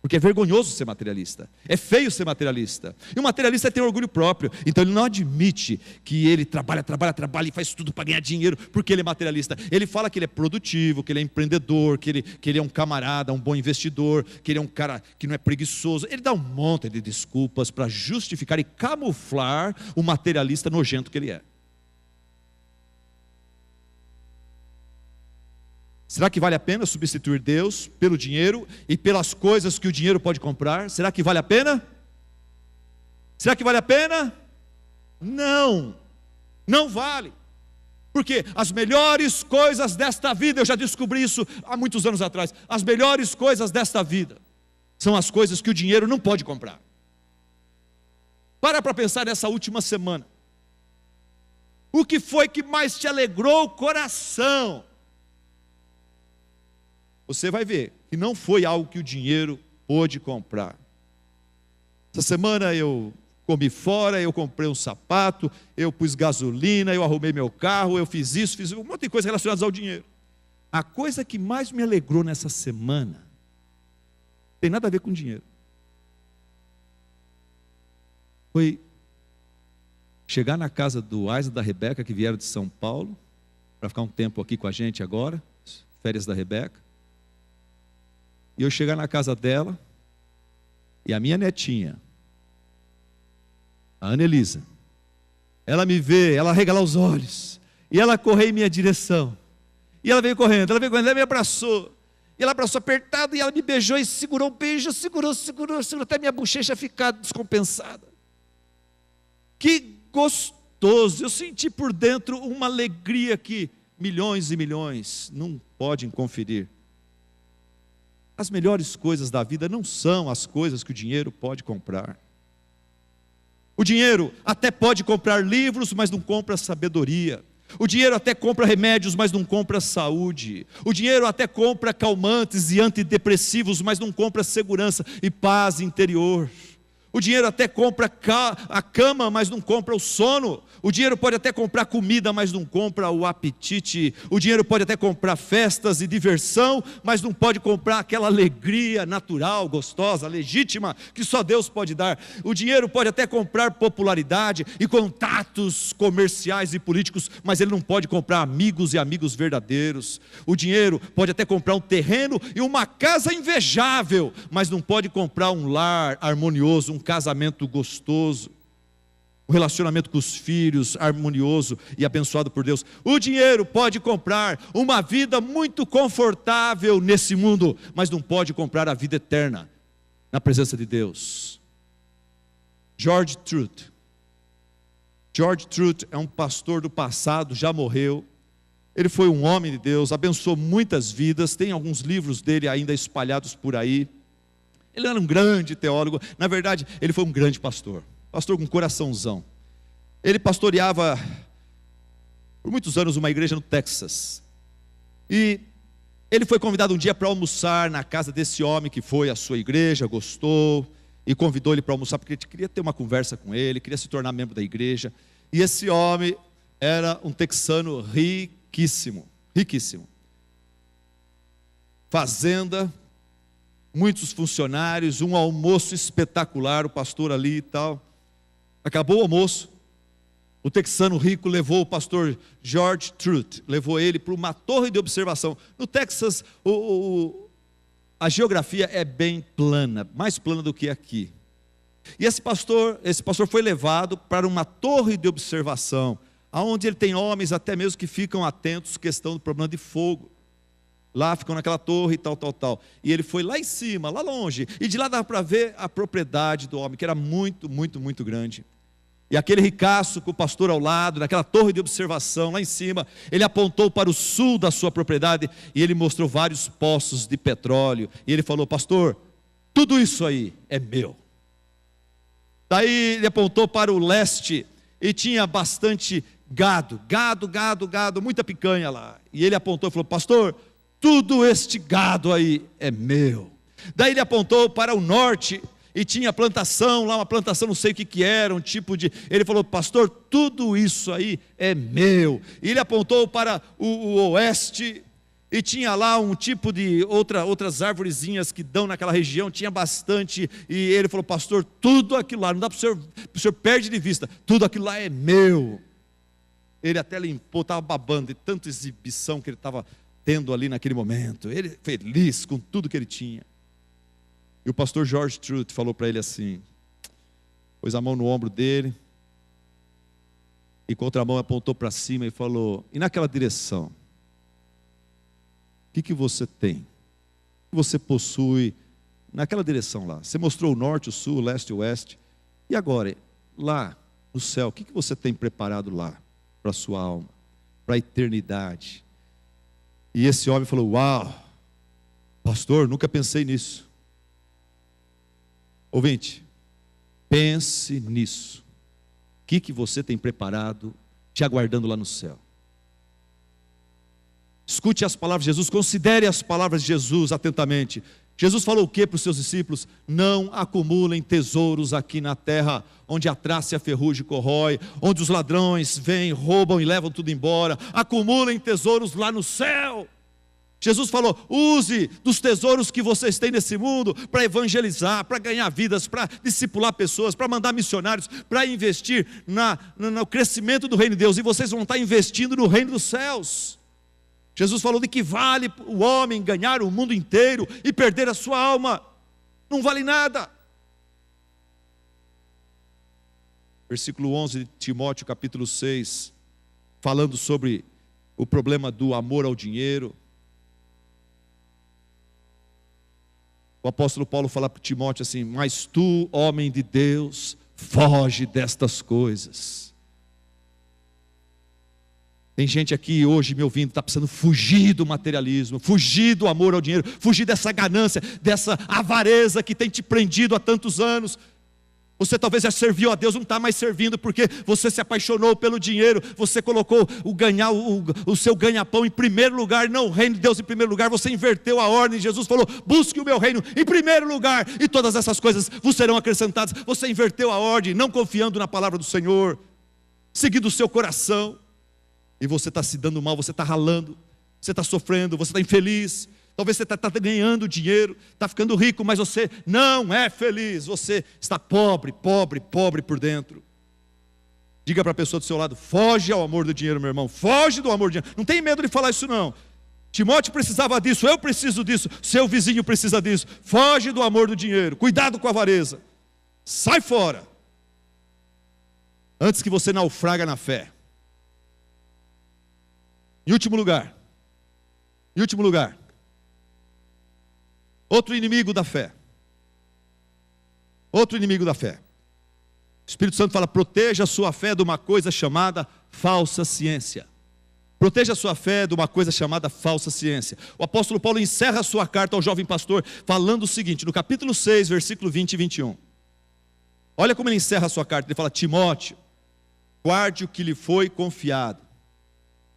porque é vergonhoso ser materialista, é feio ser materialista. E o materialista tem orgulho próprio, então ele não admite que ele trabalha e faz tudo para ganhar dinheiro, porque ele é materialista. Ele fala que ele é produtivo, que ele é empreendedor, que ele é um camarada, um bom investidor, que ele é um cara que não é preguiçoso. Ele dá um monte de desculpas para justificar e camuflar o materialista nojento que ele é. Será que vale a pena substituir Deus pelo dinheiro e pelas coisas que o dinheiro pode comprar? Será que vale a pena? Será que vale a pena? Não, não vale. Porque as melhores coisas desta vida, eu já descobri isso há muitos anos atrás, as melhores coisas desta vida são as coisas que o dinheiro não pode comprar. Para pensar nessa última semana. O que foi que mais te alegrou o coração? Você vai ver que não foi algo que o dinheiro pôde comprar. Essa semana eu comi fora, eu comprei um sapato, eu pus gasolina, eu arrumei meu carro, eu fiz isso, fiz um monte de coisa relacionadas ao dinheiro. A coisa que mais me alegrou nessa semana tem nada a ver com dinheiro. Foi chegar na casa do Asa e da Rebeca, que vieram de São Paulo, para ficar um tempo aqui com a gente agora, férias da Rebeca. E eu chegar na casa dela, e a minha netinha, a Ana Elisa, ela me vê, ela regalar os olhos, e ela correu em minha direção, e ela veio correndo, ela me abraçou, e ela abraçou apertado, e ela me beijou, e segurou o beijo, segurou, até minha bochecha ficar descompensada. Que gostoso, eu senti por dentro uma alegria que milhões e milhões não podem conferir. As melhores coisas da vida não são as coisas que o dinheiro pode comprar. O dinheiro até pode comprar livros, mas não compra sabedoria. O dinheiro até compra remédios, mas não compra saúde. O dinheiro até compra calmantes e antidepressivos, mas não compra segurança e paz interior. O dinheiro até compra a cama, mas não compra o sono. O dinheiro pode até comprar comida, mas não compra o apetite. O dinheiro pode até comprar festas e diversão, mas não pode comprar aquela alegria natural, gostosa, legítima, que só Deus pode dar. O dinheiro pode até comprar popularidade e contatos comerciais e políticos, mas ele não pode comprar amigos e amigos verdadeiros. O dinheiro pode até comprar um terreno e uma casa invejável, mas não pode comprar um lar harmonioso, um casamento gostoso, um relacionamento com os filhos harmonioso e abençoado por Deus. O dinheiro pode comprar uma vida muito confortável nesse mundo, mas não pode comprar a vida eterna na presença de Deus. George Truett é um pastor do passado, já morreu. Ele foi um homem de Deus, abençoou muitas vidas, tem alguns livros dele ainda espalhados por aí. Ele era um grande teólogo, na verdade, ele foi um grande pastor com coraçãozão. Ele pastoreava por muitos anos uma igreja no Texas. E ele foi convidado um dia para almoçar na casa desse homem que foi à sua igreja, gostou, e convidou ele para almoçar, porque ele queria ter uma conversa com ele, queria se tornar membro da igreja. E esse homem era um texano riquíssimo. Fazenda, muitos funcionários, um almoço espetacular, o pastor ali e tal. Acabou o almoço, o texano rico levou o pastor George Truett, levou ele para uma torre de observação. No Texas, a geografia é bem plana, mais plana do que aqui. E esse pastor foi levado para uma torre de observação, onde ele tem homens até mesmo que ficam atentos à questão do problema de fogo. Lá ficam naquela torre e tal. E ele foi lá em cima, lá longe, e de lá dava para ver a propriedade do homem, que era muito, muito, muito grande. E aquele ricaço com o pastor ao lado, naquela torre de observação, lá em cima, ele apontou para o sul da sua propriedade, e ele mostrou vários poços de petróleo, e ele falou: pastor, tudo isso aí é meu. Daí ele apontou para o leste, e tinha bastante gado, muita picanha lá. E ele apontou e falou: pastor, tudo este gado aí é meu. Daí ele apontou para o norte e tinha plantação lá, uma plantação, não sei o que era, um tipo de... Ele falou: pastor, tudo isso aí é meu. E ele apontou para o oeste e tinha lá um tipo de outras arvorezinhas que dão naquela região, tinha bastante. E ele falou: pastor, tudo aquilo lá, não dá para o senhor perde de vista, tudo aquilo lá é meu. Ele até limpou, estava babando de tanta exibição que ele estava tendo ali naquele momento, ele feliz com tudo que ele tinha. E o pastor George Truett falou para ele assim, pôs a mão no ombro dele, e com outra mão apontou para cima e falou: e naquela direção, o que você tem? O que você possui naquela direção lá? Você mostrou o norte, o sul, o leste e o oeste, e agora, lá no céu, o que você tem preparado lá para a sua alma, para a eternidade? E esse homem falou: uau, pastor, nunca pensei nisso. Ouvinte, pense nisso. O que você tem preparado, te aguardando lá no céu? Escute as palavras de Jesus, considere as palavras de Jesus atentamente. Jesus falou o que para os seus discípulos? Não acumulem tesouros aqui na terra, onde a traça e a ferrugem corrói, onde os ladrões vêm, roubam e levam tudo embora. Acumulem tesouros lá no céu. Jesus falou: use dos tesouros que vocês têm nesse mundo para evangelizar, para ganhar vidas, para discipular pessoas, para mandar missionários, para investir no crescimento do reino de Deus, e vocês vão estar investindo no reino dos céus. Jesus falou de que vale o homem ganhar o mundo inteiro e perder a sua alma. Não vale nada. Versículo 11 de Timóteo, capítulo 6, falando sobre o problema do amor ao dinheiro. O apóstolo Paulo fala para Timóteo assim: mas tu, homem de Deus, foge destas coisas. Tem gente aqui hoje me ouvindo, está precisando fugir do materialismo, fugir do amor ao dinheiro, fugir dessa ganância, dessa avareza que tem te prendido há tantos anos. Você talvez já serviu a Deus, não está mais servindo porque você se apaixonou pelo dinheiro, você colocou o seu ganha-pão em primeiro lugar, não o reino de Deus em primeiro lugar, você inverteu a ordem. Jesus falou: busque o meu reino em primeiro lugar, e todas essas coisas vos serão acrescentadas. Você inverteu a ordem, não confiando na palavra do Senhor, seguindo o seu coração, e você está se dando mal, você está ralando, você está sofrendo, você está infeliz. Talvez você está ganhando dinheiro, está ficando rico, mas você não é feliz. Você está pobre por dentro. Diga para a pessoa do seu lado: foge ao amor do dinheiro, meu irmão. Foge do amor do dinheiro. Não tem medo de falar isso não. Timóteo precisava disso, eu preciso disso, seu vizinho precisa disso. Foge do amor do dinheiro. Cuidado com a avareza. Sai fora, antes que você naufraga na fé. Em último lugar, outro inimigo da fé. O Espírito Santo fala: proteja a sua fé de uma coisa chamada falsa ciência. Proteja a sua fé de uma coisa chamada falsa ciência. O apóstolo Paulo encerra a sua carta ao jovem pastor falando o seguinte, no capítulo 6, versículo 20 e 21. Olha como ele encerra a sua carta. Ele fala: Timóteo, guarde o que lhe foi confiado.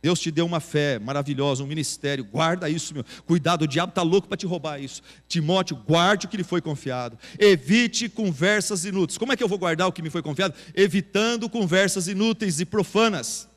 Deus te deu uma fé maravilhosa, um ministério, guarda isso, meu. Cuidado, o diabo está louco para te roubar isso. Timóteo, guarde o que lhe foi confiado. Evite conversas inúteis. Como é que eu vou guardar o que me foi confiado? Evitando conversas inúteis e profanas.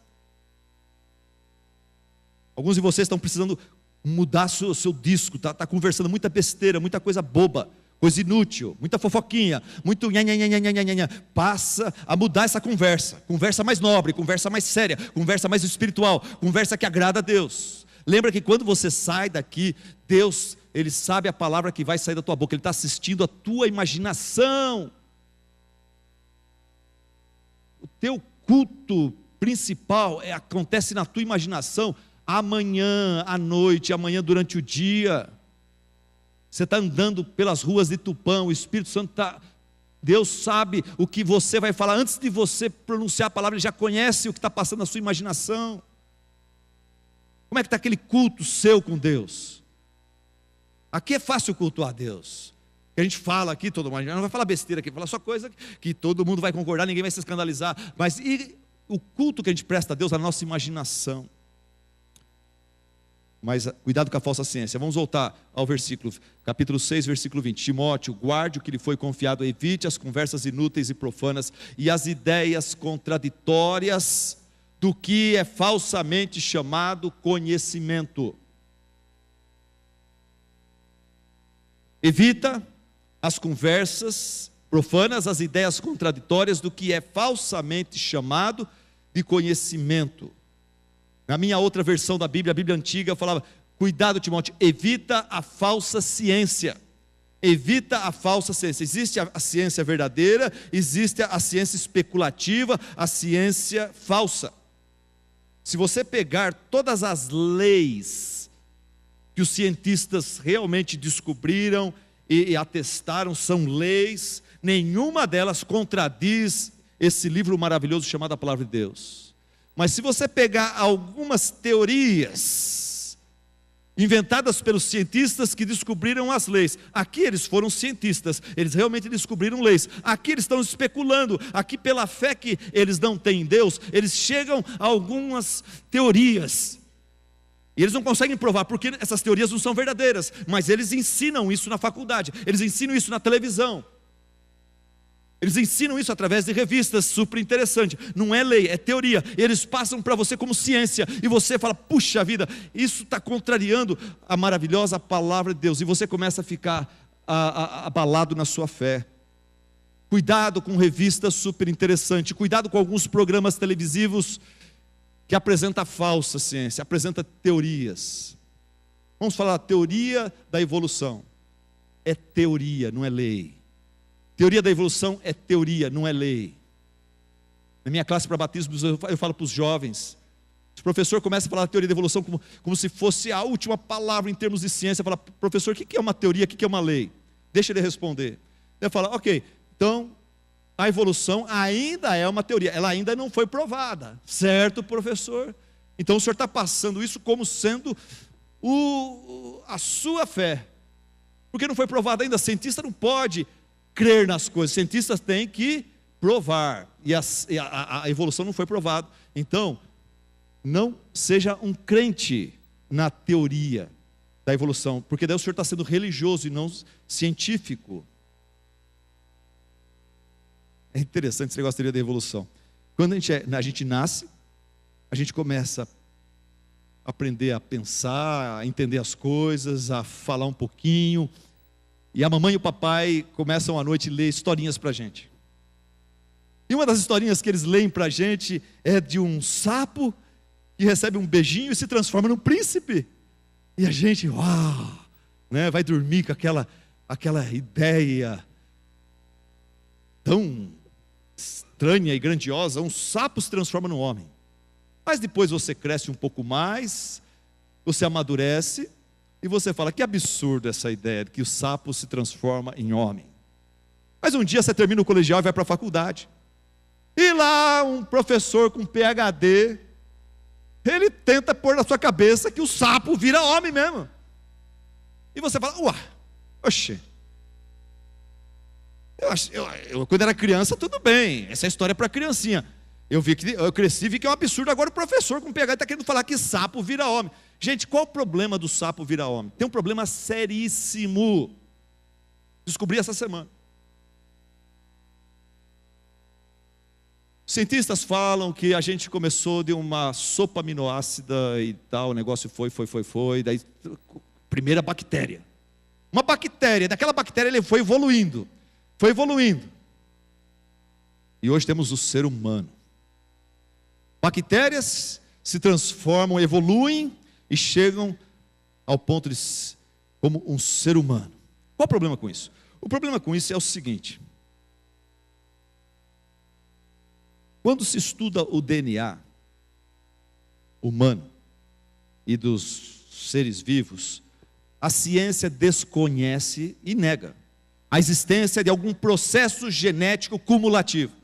Alguns de vocês estão precisando mudar seu disco, está conversando muita besteira, muita coisa boba, coisa inútil, muita fofoquinha, muito nhanhanhanhanhanhanhanha. Passa a mudar essa conversa mais nobre, conversa mais séria, conversa mais espiritual, conversa que agrada a Deus. Lembra que quando você sai daqui, Deus, Ele sabe a palavra que vai sair da tua boca, Ele está assistindo a tua imaginação. O teu culto principal acontece na tua imaginação, amanhã à noite, amanhã durante o dia. Você está andando pelas ruas de Tupã, o Espírito Santo está... Deus sabe o que você vai falar. Antes de você pronunciar a palavra, Ele já conhece o que está passando na sua imaginação. Como é que está aquele culto seu com Deus? Aqui é fácil cultuar Deus. A gente fala aqui, todo mundo não vai falar besteira aqui, fala só coisa que todo mundo vai concordar, ninguém vai se escandalizar. Mas e o culto que a gente presta a Deus, a nossa imaginação? Mas cuidado com a falsa ciência. Vamos voltar ao versículo, capítulo 6, versículo 20. Timóteo, guarde o que lhe foi confiado, evite as conversas inúteis e profanas e as ideias contraditórias do que é falsamente chamado conhecimento. Evita as conversas profanas, as ideias contraditórias do que é falsamente chamado de conhecimento. Na minha outra versão da Bíblia, a Bíblia antiga, eu falava: cuidado, Timóteo, evita a falsa ciência. Evita a falsa ciência. Existe a ciência verdadeira, existe a ciência especulativa, a ciência falsa. Se você pegar todas as leis que os cientistas realmente descobriram e atestaram, são leis, nenhuma delas contradiz esse livro maravilhoso chamado a Palavra de Deus. Mas se você pegar algumas teorias inventadas pelos cientistas que descobriram as leis, aqui eles foram cientistas, eles realmente descobriram leis, aqui eles estão especulando, aqui pela fé que eles não têm em Deus, eles chegam a algumas teorias, e eles não conseguem provar, porque essas teorias não são verdadeiras, mas eles ensinam isso na faculdade, eles ensinam isso na televisão, eles ensinam isso através de revistas, super interessante. Não é lei, é teoria. Eles passam para você como ciência. E você fala: puxa vida, isso está contrariando a maravilhosa palavra de Deus. E você começa a ficar abalado na sua fé. Cuidado com revistas super interessantes. Cuidado com alguns programas televisivos que apresentam falsa ciência, apresentam teorias. Vamos falar a teoria da evolução. É teoria, não é lei. Teoria da evolução é teoria, não é lei. Na minha classe para batismos, eu falo para os jovens, o professor começa a falar da teoria da evolução como se fosse a última palavra em termos de ciência. Fala: professor, o que é uma teoria, o que é uma lei? Deixa ele responder. Eu falo: ok, então a evolução ainda é uma teoria, ela ainda não foi provada, certo, professor? Então o senhor está passando isso como sendo a sua fé, porque não foi provado ainda. Cientista não pode crer nas coisas, cientistas têm que provar, e a evolução não foi provada. Então, não seja um crente na teoria da evolução, porque daí o senhor está sendo religioso e não científico. É interessante esse negócio da teoria da evolução. Quando a gente nasce, a gente começa a aprender a pensar, a entender as coisas, a falar um pouquinho, e a mamãe e o papai começam à noite a ler historinhas para a gente. E uma das historinhas que eles leem para a gente é de um sapo que recebe um beijinho e se transforma num príncipe. E a gente, uau, né, vai dormir com aquela ideia tão estranha e grandiosa. Um sapo se transforma num homem. Mas depois você cresce um pouco mais, você amadurece e você fala, que absurdo essa ideia de que o sapo se transforma em homem. Mas um dia você termina o colegial e vai para a faculdade. E lá um professor com PhD, ele tenta pôr na sua cabeça que o sapo vira homem mesmo. E você fala, ué, oxê. Eu quando era criança, tudo bem, essa história é para criancinha. Eu cresci e vi que é um absurdo. Agora o professor com PhD está querendo falar que sapo vira homem. Gente, qual o problema do sapo virar homem? Tem um problema seríssimo. Descobri essa semana. Cientistas falam que a gente começou de uma sopa aminoácida e tal, o negócio foi, daí primeira bactéria. Uma bactéria, daquela bactéria ele foi evoluindo. E hoje temos o ser humano. Bactérias se transformam, evoluem e chegam ao ponto de como um ser humano. Qual o problema com isso? O problema com isso é o seguinte: quando se estuda o DNA humano e dos seres vivos, a ciência desconhece e nega a existência de algum processo genético cumulativo.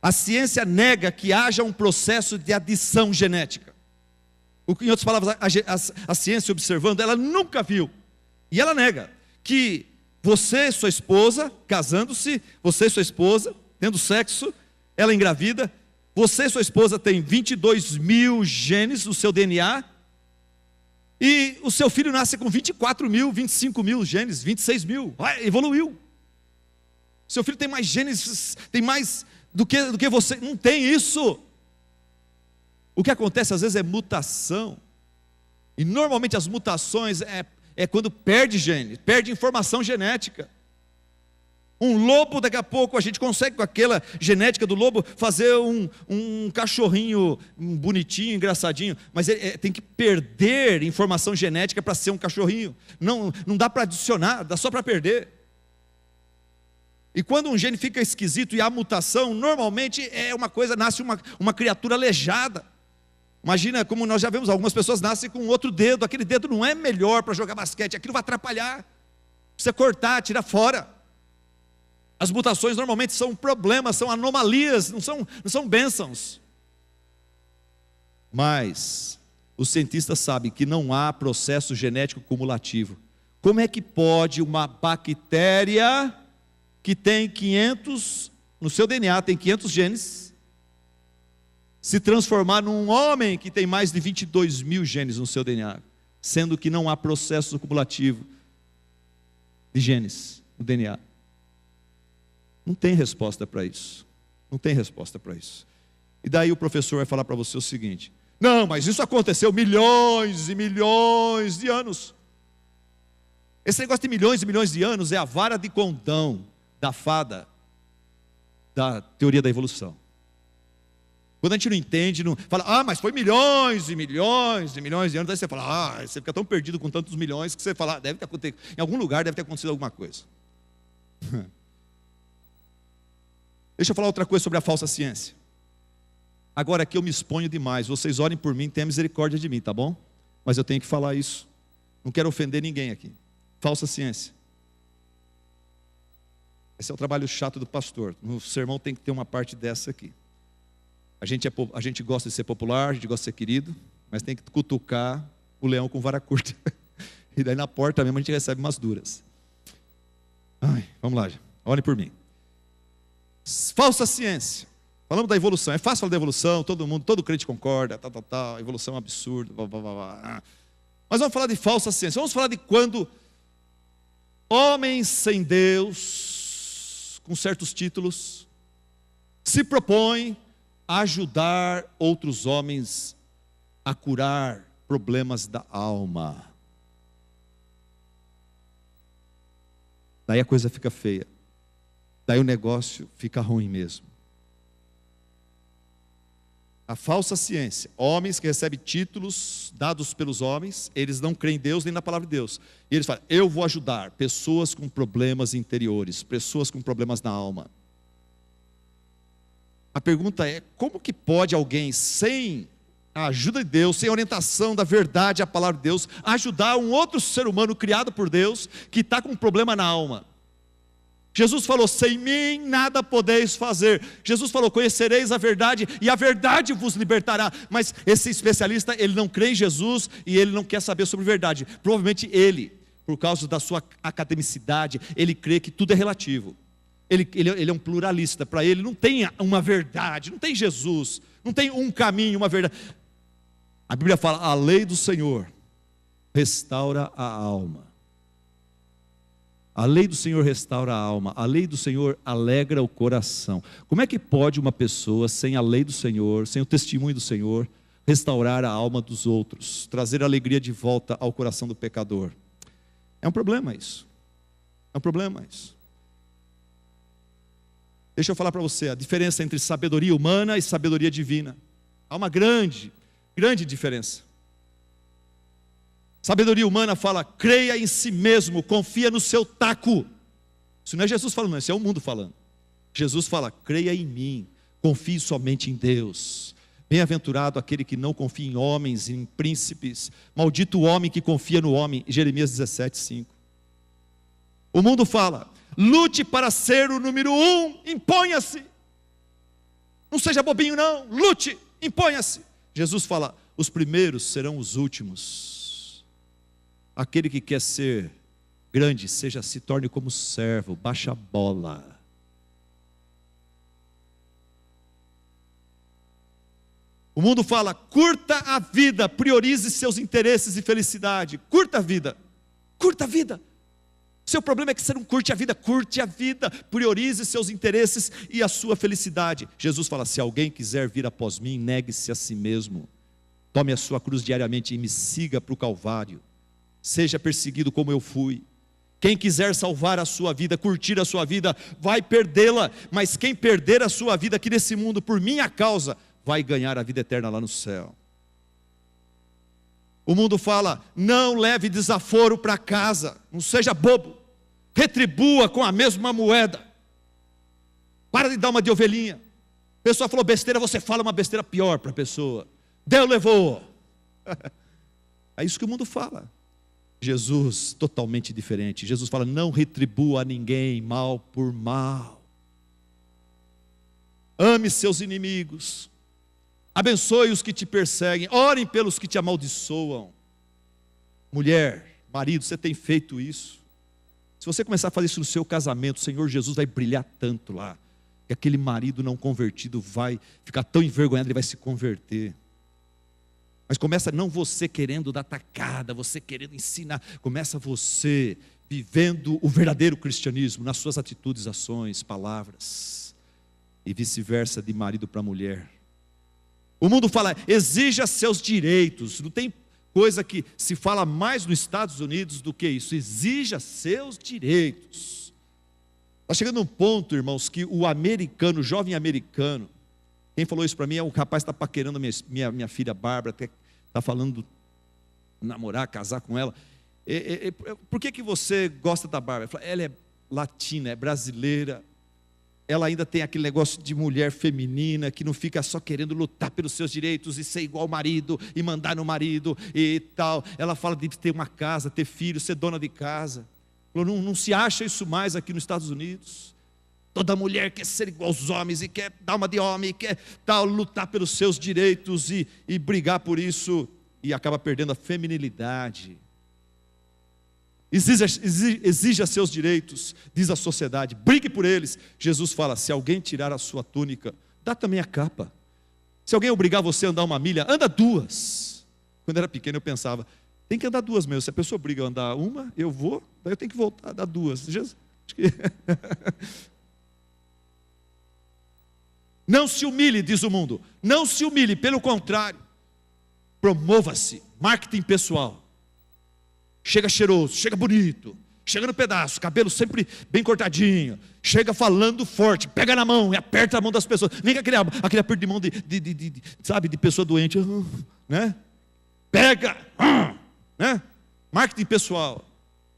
A ciência nega que haja um processo de adição genética. Em outras palavras, a ciência observando, ela nunca viu. E ela nega que você e sua esposa, casando-se, você e sua esposa, tendo sexo, ela engravida, você e sua esposa têm 22 mil genes no seu DNA, e o seu filho nasce com 24 mil, 25 mil genes, 26 mil, evoluiu. Seu filho tem mais genes, tem mais do que você, não tem isso. O que acontece às vezes é mutação, e normalmente as mutações é quando perde gene, perde informação genética. Um lobo, daqui a pouco a gente consegue com aquela genética do lobo fazer um cachorrinho bonitinho, engraçadinho, mas ele tem que perder informação genética para ser um cachorrinho. Não dá para adicionar, dá só para perder. E quando um gene fica esquisito e há mutação, normalmente é uma coisa, nasce uma criatura aleijada. Imagina como nós já vemos, algumas pessoas nascem com outro dedo, aquele dedo não é melhor para jogar basquete, aquilo vai atrapalhar, precisa cortar, tirar fora. As mutações normalmente são problemas, são anomalias, não são bênçãos. Mas os cientistas sabem que não há processo genético cumulativo. Como é que pode uma bactéria que tem 500, no seu DNA tem 500 genes, se transformar num homem que tem mais de 22 mil genes no seu DNA, sendo que não há processo cumulativo de genes no DNA? Não tem resposta para isso. Não tem resposta para isso. E daí o professor vai falar para você o seguinte: não, mas isso aconteceu milhões e milhões de anos. Esse negócio de milhões e milhões de anos é a vara de condão da fada da teoria da evolução. Quando a gente não entende, não fala, mas foi milhões e milhões e milhões de anos, aí você fala, você fica tão perdido com tantos milhões que você fala, deve ter acontecido, em algum lugar deve ter acontecido alguma coisa. Deixa eu falar outra coisa sobre a falsa ciência. Agora aqui eu me exponho demais, vocês orem por mim, tenham misericórdia de mim, tá bom? Mas eu tenho que falar isso, não quero ofender ninguém aqui. Falsa ciência. Esse é o trabalho chato do pastor, no sermão tem que ter uma parte dessa aqui. A gente gosta de ser popular, a gente gosta de ser querido, mas tem que cutucar o leão com vara curta. E daí na porta mesmo a gente recebe umas duras. Vamos lá, olhem por mim. Falsa ciência. Falamos da evolução. É fácil falar da evolução, todo crente concorda, evolução é um absurdo. Mas vamos falar de falsa ciência. Vamos falar de quando homens sem Deus, com certos títulos, se propõem a ajudar outros homens a curar problemas da alma. Daí a coisa fica feia. Daí o negócio fica ruim mesmo. A falsa ciência, homens que recebem títulos dados pelos homens, eles não creem em Deus nem na palavra de Deus. E eles falam, eu vou ajudar pessoas com problemas interiores, pessoas com problemas na alma. A pergunta é, como que pode alguém sem a ajuda de Deus, sem a orientação da verdade, a palavra de Deus, ajudar um outro ser humano criado por Deus, que está com um problema na alma? Jesus falou, sem mim nada podeis fazer. Jesus falou, conhecereis a verdade e a verdade vos libertará. Mas esse especialista, ele não crê em Jesus e ele não quer saber sobre verdade. Provavelmente ele, por causa da sua academicidade, ele crê que tudo é relativo. Ele é um pluralista. Para ele não tem uma verdade, não tem Jesus, não tem um caminho, uma verdade. A Bíblia fala, a lei do Senhor restaura a alma. A lei do Senhor restaura a alma, a lei do Senhor alegra o coração. Como é que pode uma pessoa sem a lei do Senhor, sem o testemunho do Senhor, restaurar a alma dos outros, trazer alegria de volta ao coração do pecador? É um problema isso. É um problema isso. Deixa eu falar para você a diferença entre sabedoria humana e sabedoria divina. Há uma grande diferença. Sabedoria humana fala, creia em si mesmo, confia no seu taco. Isso não é Jesus falando, isso é o mundo falando. Jesus fala, creia em mim, confie somente em Deus. Bem-aventurado aquele que não confia em homens, em príncipes. Maldito o homem que confia no homem. Jeremias 17:5. O mundo fala, lute para ser o número 1, imponha-se. Não seja bobinho não, lute, imponha-se. Jesus fala, os primeiros serão os últimos. Aquele que quer ser grande, se torne como servo, baixa a bola. O mundo fala, curta a vida, priorize seus interesses e felicidade. Curta a vida, curta a vida. Seu problema é que você não curte a vida, priorize seus interesses e a sua felicidade. Jesus fala, se alguém quiser vir após mim, negue-se a si mesmo. Tome a sua cruz diariamente e me siga para o Calvário. Seja perseguido como eu fui. Quem quiser salvar a sua vida, curtir a sua vida, vai perdê-la. Mas quem perder a sua vida aqui nesse mundo, por minha causa, vai ganhar a vida eterna lá no céu. O mundo fala, não leve desaforo para casa, não seja bobo, retribua com a mesma moeda. Para de dar uma de ovelhinha. A pessoa falou besteira, você fala uma besteira pior para a pessoa. Deus levou. É isso que o mundo fala. Jesus, totalmente diferente. Jesus fala, não retribua a ninguém mal por mal. Ame seus inimigos. Abençoe os que te perseguem. Orem pelos que te amaldiçoam. Mulher, marido, você tem feito isso? Se você começar a fazer isso no seu casamento, o Senhor Jesus vai brilhar tanto lá, que aquele marido não convertido vai ficar tão envergonhado, ele vai se converter. Mas começa não você querendo dar tacada, você querendo ensinar. Começa você vivendo o verdadeiro cristianismo nas suas atitudes, ações, palavras. E vice-versa de marido para mulher. O mundo fala, exija seus direitos. Não tem coisa que se fala mais nos Estados Unidos do que isso. Exija seus direitos. Está chegando um ponto, irmãos, que o americano, o jovem americano, quem falou isso para mim é o rapaz que está paquerando a minha filha Bárbara, até está falando namorar, casar com ela. Por que você gosta da Bárbara? Ela é latina, é brasileira. Ela ainda tem aquele negócio de mulher feminina, que não fica só querendo lutar pelos seus direitos e ser igual ao marido, e mandar no marido e tal. Ela fala de ter uma casa, ter filhos, ser dona de casa. Não se acha isso mais aqui nos Estados Unidos. Toda mulher quer ser igual aos homens, e quer dar uma de homem, e quer tal, lutar pelos seus direitos, e brigar por isso, e acaba perdendo a feminilidade. exija seus direitos, diz a sociedade, brigue por eles. Jesus fala: se alguém tirar a sua túnica, dá também a capa. Se alguém obrigar você a andar 1 milha, anda 2. Quando eu era pequeno eu pensava, tem que andar 2 mesmo. Se a pessoa obriga a andar 1, eu vou, daí eu tenho que voltar a dar 2. Jesus... Não se humilhe, diz o mundo. Não se humilhe, pelo contrário, promova-se. Marketing pessoal. Chega cheiroso, chega bonito, chega no pedaço, cabelo sempre bem cortadinho, chega falando forte, pega na mão e aperta a mão das pessoas. Nem aquele aperto de mão de pessoa doente, né? Pega, né? Marketing pessoal.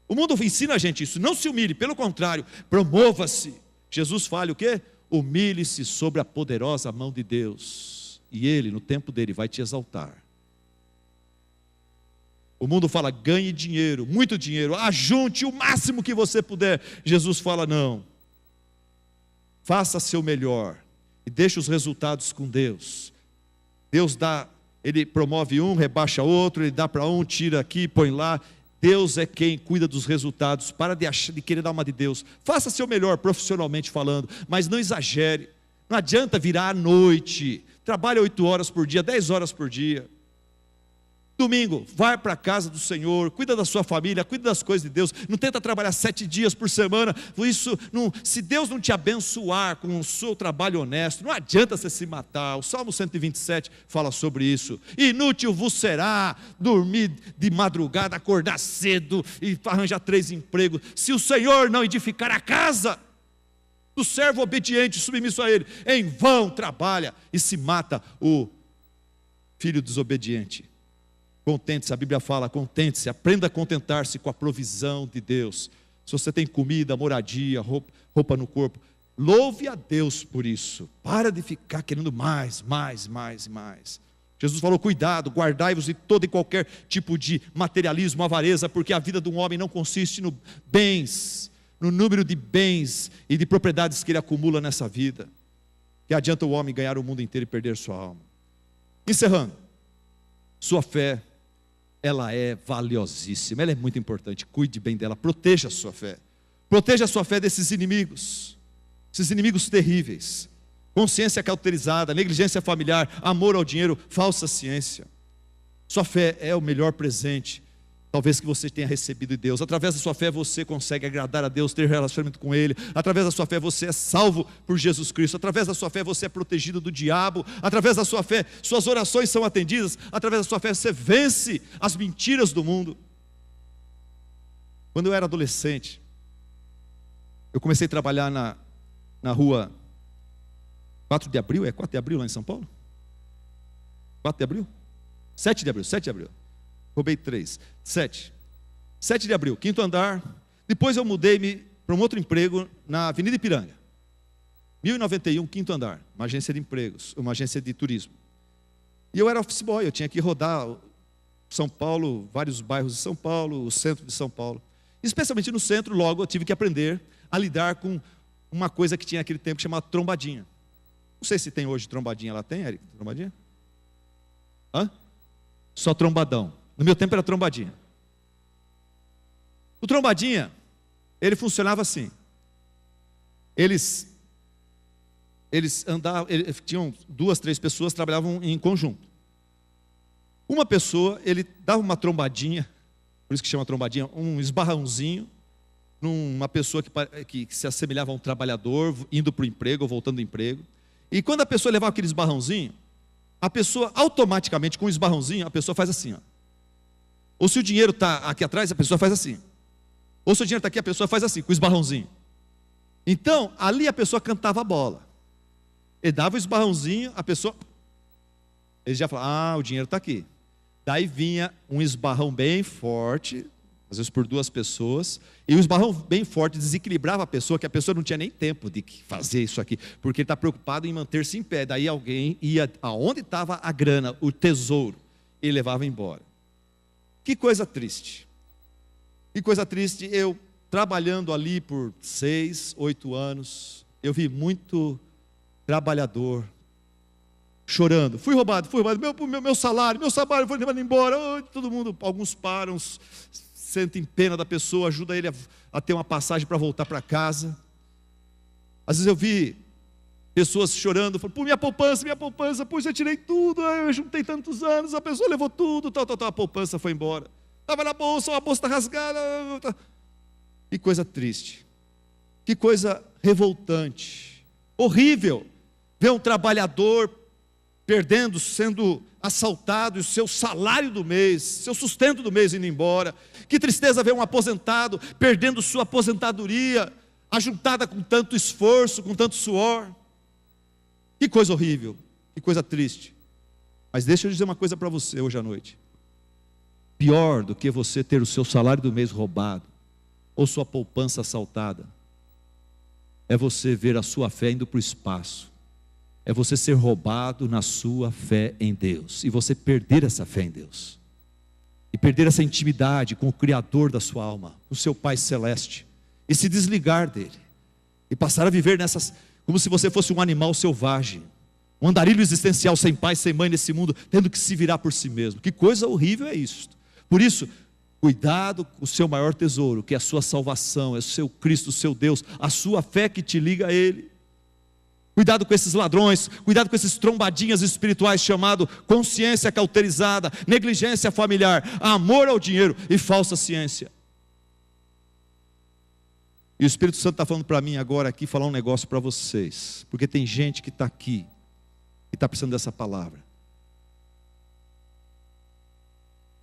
O mundo ensina a gente isso. Não se humilhe, pelo contrário, promova-se. Jesus fala o quê? Humilhe-se sobre a poderosa mão de Deus, e Ele, no tempo dele, vai te exaltar. O mundo fala: ganhe dinheiro, muito dinheiro, ajunte o máximo que você puder. Jesus fala: não, faça seu melhor e deixe os resultados com Deus. Deus dá, Ele promove um, rebaixa outro, Ele dá para um, tira aqui, põe lá. Deus é quem cuida dos resultados. Para de querer dar uma de Deus. Faça seu melhor profissionalmente falando, mas não exagere. Não adianta virar à noite. Trabalhe 8 horas por dia, 10 horas por dia. Domingo, vai para a casa do Senhor, cuida da sua família, cuida das coisas de Deus. Não tenta trabalhar 7 dias por semana. Se Deus não te abençoar com o seu trabalho honesto, não adianta você se matar. O Salmo 127 fala sobre isso. Inútil vos será dormir de madrugada, acordar cedo e arranjar 3 empregos, se o Senhor não edificar a casa do servo obediente, submisso a Ele. Em vão trabalha e se mata o filho desobediente. Contente-se, a Bíblia fala: contente-se, aprenda a contentar-se com a provisão de Deus. Se você tem comida, moradia, roupa no corpo, louve a Deus por isso. Para de ficar querendo mais. Jesus falou: cuidado, guardai-vos de todo e qualquer tipo de materialismo, avareza, porque a vida de um homem não consiste no número de bens e de propriedades que ele acumula nessa vida. Que adianta o homem ganhar o mundo inteiro e perder sua alma? Encerrando, sua fé, ela é valiosíssima, ela é muito importante. Cuide bem dela, proteja a sua fé. Proteja a sua fé desses inimigos, esses inimigos terríveis: consciência cauterizada, negligência familiar, amor ao dinheiro, falsa ciência. Sua fé é o melhor presente, talvez, que você tenha recebido de Deus. Através da sua fé você consegue agradar a Deus, ter relacionamento com Ele. Através da sua fé você é salvo por Jesus Cristo. Através da sua fé você é protegido do diabo. Através da sua fé suas orações são atendidas. Através da sua fé você vence as mentiras do mundo. Quando eu era adolescente, eu comecei a trabalhar na rua 4 de abril, 4 de abril lá em São Paulo? 4 de abril? 7 de abril. Roubei 3. 7 de abril, 5º andar. Depois eu mudei-me para um outro emprego na Avenida Ipiranga, 1091, 5º andar, uma agência de empregos, uma agência de turismo. E eu era office boy, eu tinha que rodar São Paulo, vários bairros de São Paulo, o centro de São Paulo. Especialmente no centro, logo eu tive que aprender a lidar com uma coisa que tinha naquele tempo chamada trombadinha. Não sei se tem hoje trombadinha lá, tem, Eric? Trombadinha? Só trombadão. No meu tempo era trombadinha. O trombadinha, ele funcionava assim. Eles andavam, tinham 2, 3 pessoas, trabalhavam em conjunto. Uma pessoa, ele dava uma trombadinha, por isso que chama trombadinha, um esbarrãozinho, numa pessoa que se assemelhava a um trabalhador, indo para o emprego ou voltando do emprego. E quando a pessoa levava aquele esbarrãozinho, a pessoa automaticamente, com o esbarrãozinho, a pessoa faz assim, ó. Ou se o dinheiro está aqui atrás, a pessoa faz assim. Ou se o dinheiro está aqui, a pessoa faz assim, com o esbarrãozinho. Então, ali a pessoa cantava a bola. Ele dava o esbarrãozinho, a pessoa... Ele já falava: o dinheiro está aqui. Daí vinha um esbarrão bem forte, às vezes por 2 pessoas, e o esbarrão bem forte desequilibrava a pessoa, que a pessoa não tinha nem tempo de fazer isso aqui, porque ele está preocupado em manter-se em pé. Daí alguém ia aonde estava a grana, o tesouro, e levava embora. Que coisa triste. Que coisa triste. Eu trabalhando ali por 6, 8 anos, eu vi muito trabalhador chorando: fui roubado, meu salário foi levado embora. Oh, todo mundo, alguns param, sentem pena da pessoa, ajuda ele a ter uma passagem para voltar para casa. Às vezes eu vi pessoas chorando, falando, minha poupança, pois eu tirei tudo, eu juntei tantos anos, a pessoa levou tudo, a poupança foi embora. Estava na bolsa, a bolsa está rasgada. Que coisa triste, que coisa revoltante, horrível, ver um trabalhador perdendo, sendo assaltado, e o seu salário do mês, seu sustento do mês indo embora. Que tristeza ver um aposentado perdendo sua aposentadoria, ajuntada com tanto esforço, com tanto suor. Que coisa horrível, que coisa triste. Mas deixa eu dizer uma coisa para você hoje à noite. Pior do que você ter o seu salário do mês roubado, ou sua poupança assaltada, é você ver a sua fé indo para o espaço. É você ser roubado na sua fé em Deus, e você perder essa fé em Deus, e perder essa intimidade com o Criador da sua alma, o seu Pai Celeste, e se desligar dele, e passar a viver como se você fosse um animal selvagem, um andarilho existencial, sem pai, sem mãe nesse mundo, tendo que se virar por si mesmo. Que coisa horrível é isso. Por isso, cuidado com o seu maior tesouro, que é a sua salvação, é o seu Cristo, o seu Deus, a sua fé que te liga a Ele. Cuidado com esses ladrões, cuidado com esses trombadinhas espirituais chamado consciência cauterizada, negligência familiar, amor ao dinheiro e falsa ciência. E o Espírito Santo está falando para mim agora aqui, falar um negócio para vocês, porque tem gente que está aqui, e está precisando dessa palavra.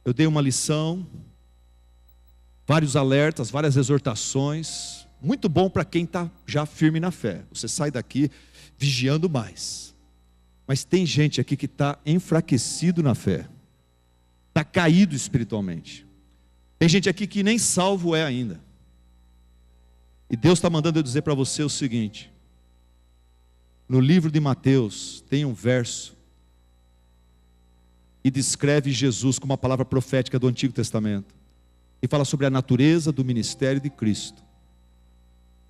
Eu dei uma lição, vários alertas, várias exortações, muito bom para quem está já firme na fé. Você sai daqui vigiando mais. Mas tem gente aqui que está enfraquecido na fé, está caído espiritualmente. Tem gente aqui que nem salvo é ainda. E Deus está mandando eu dizer para você o seguinte: no livro de Mateus tem um verso que descreve Jesus com uma palavra profética do Antigo Testamento, e fala sobre a natureza do ministério de Cristo.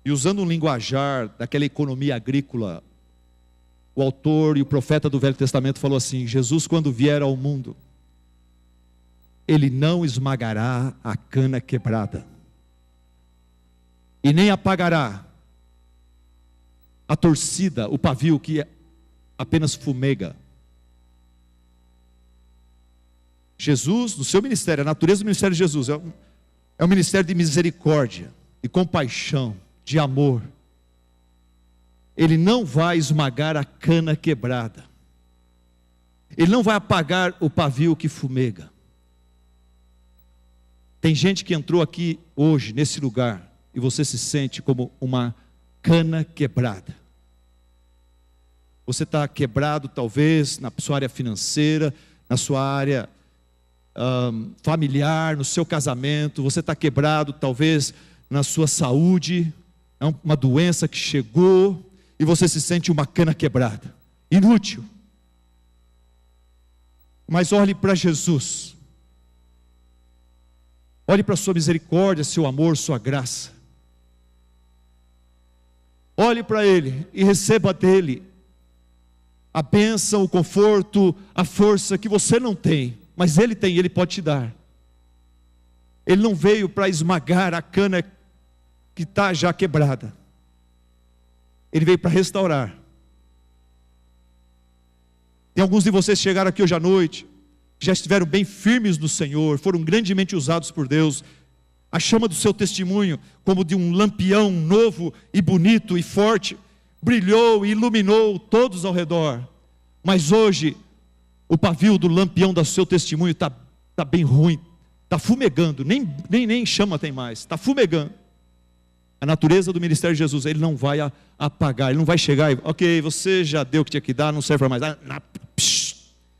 E usando um linguajar daquela economia agrícola, o autor e o profeta do Velho Testamento falou assim: Jesus, quando vier ao mundo, Ele não esmagará a cana quebrada, e nem apagará a torcida, o pavio que apenas fumega. Jesus, no seu ministério, a natureza do ministério de Jesus é um ministério de misericórdia, de compaixão, de amor. Ele não vai esmagar a cana quebrada, Ele não vai apagar o pavio que fumega. Tem gente que entrou aqui hoje, nesse lugar, e você se sente como uma cana quebrada. Você está quebrado talvez na sua área financeira, na sua área familiar, no seu casamento. Você está quebrado talvez na sua saúde, é uma doença que chegou, e você se sente uma cana quebrada, inútil. Mas olhe para Jesus, olhe para a sua misericórdia, seu amor, sua graça. Olhe para Ele e receba dEle a bênção, o conforto, a força que você não tem, mas Ele tem, Ele pode te dar. Ele não veio para esmagar a cana que está já quebrada, Ele veio para restaurar. Tem alguns de vocês que chegaram aqui hoje à noite, já estiveram bem firmes no Senhor, foram grandemente usados por Deus. A chama do seu testemunho, como de um lampião novo e bonito e forte, brilhou e iluminou todos ao redor. Mas hoje, o pavio do lampião do seu testemunho está bem ruim, está fumegando, nem chama tem mais, está fumegando. A natureza do ministério de Jesus, Ele não vai apagar, Ele não vai chegar e, ok, você já deu o que tinha que dar, não serve para mais.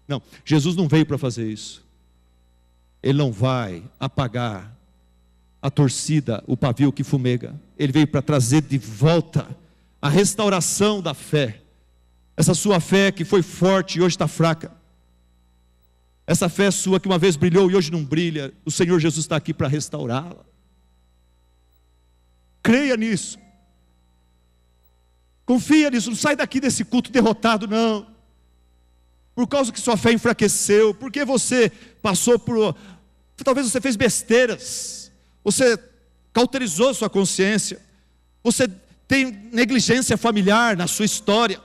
Não, Jesus não veio para fazer isso. Ele não vai apagar a torcida, o pavio que fumega. Ele veio para trazer de volta a restauração da fé. Essa sua fé que foi forte e hoje está fraca. Essa fé sua que uma vez brilhou e hoje não brilha. O Senhor Jesus está aqui para restaurá-la. Creia nisso. Confia nisso. Não sai daqui desse culto derrotado, não. Por causa que sua fé enfraqueceu. Porque você passou por... Talvez você fez besteiras. você cauterizou sua consciência, você tem negligência familiar na sua história,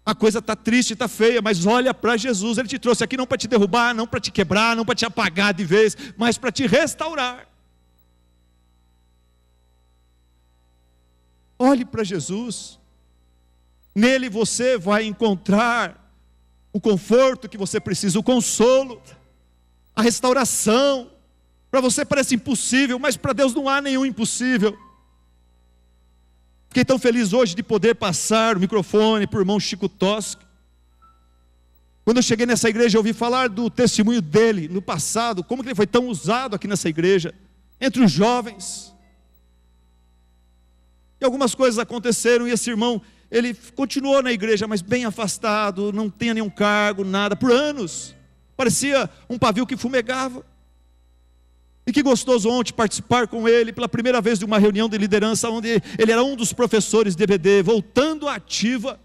a coisa está triste, está feia, mas olha para Jesus. Ele te trouxe aqui não para te derrubar, não para te quebrar, não para te apagar de vez, mas para te restaurar. Olhe para Jesus, nele você vai encontrar o conforto que você precisa, o consolo, a restauração. Para você parece impossível, mas para Deus não há nenhum impossível. Fiquei tão feliz hoje de poder passar o microfone para o irmão Chico Toschi. Quando eu cheguei nessa igreja, eu ouvi falar do testemunho dele no passado, como que ele foi tão usado aqui nessa igreja, entre os jovens. E algumas coisas aconteceram, e esse irmão, ele continuou na igreja, mas bem afastado, não tinha nenhum cargo, nada, por anos. Parecia um pavio que fumegava. E que gostoso ontem participar com ele pela primeira vez de uma reunião de liderança, onde ele era um dos professores de EBD, voltando à ativa,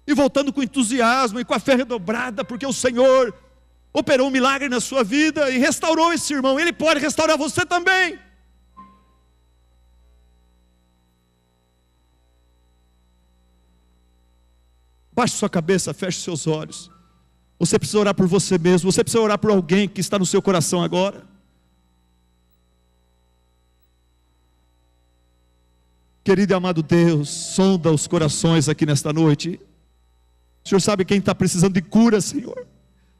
e voltando com entusiasmo e com a fé redobrada, porque o Senhor operou um milagre na sua vida e restaurou esse irmão. Ele pode restaurar você também. Baixe sua cabeça, feche seus olhos. Você precisa orar por você mesmo, você precisa orar por alguém que está no seu coração agora. Querido e amado Deus, sonda os corações aqui nesta noite. O Senhor sabe quem está precisando de cura, Senhor.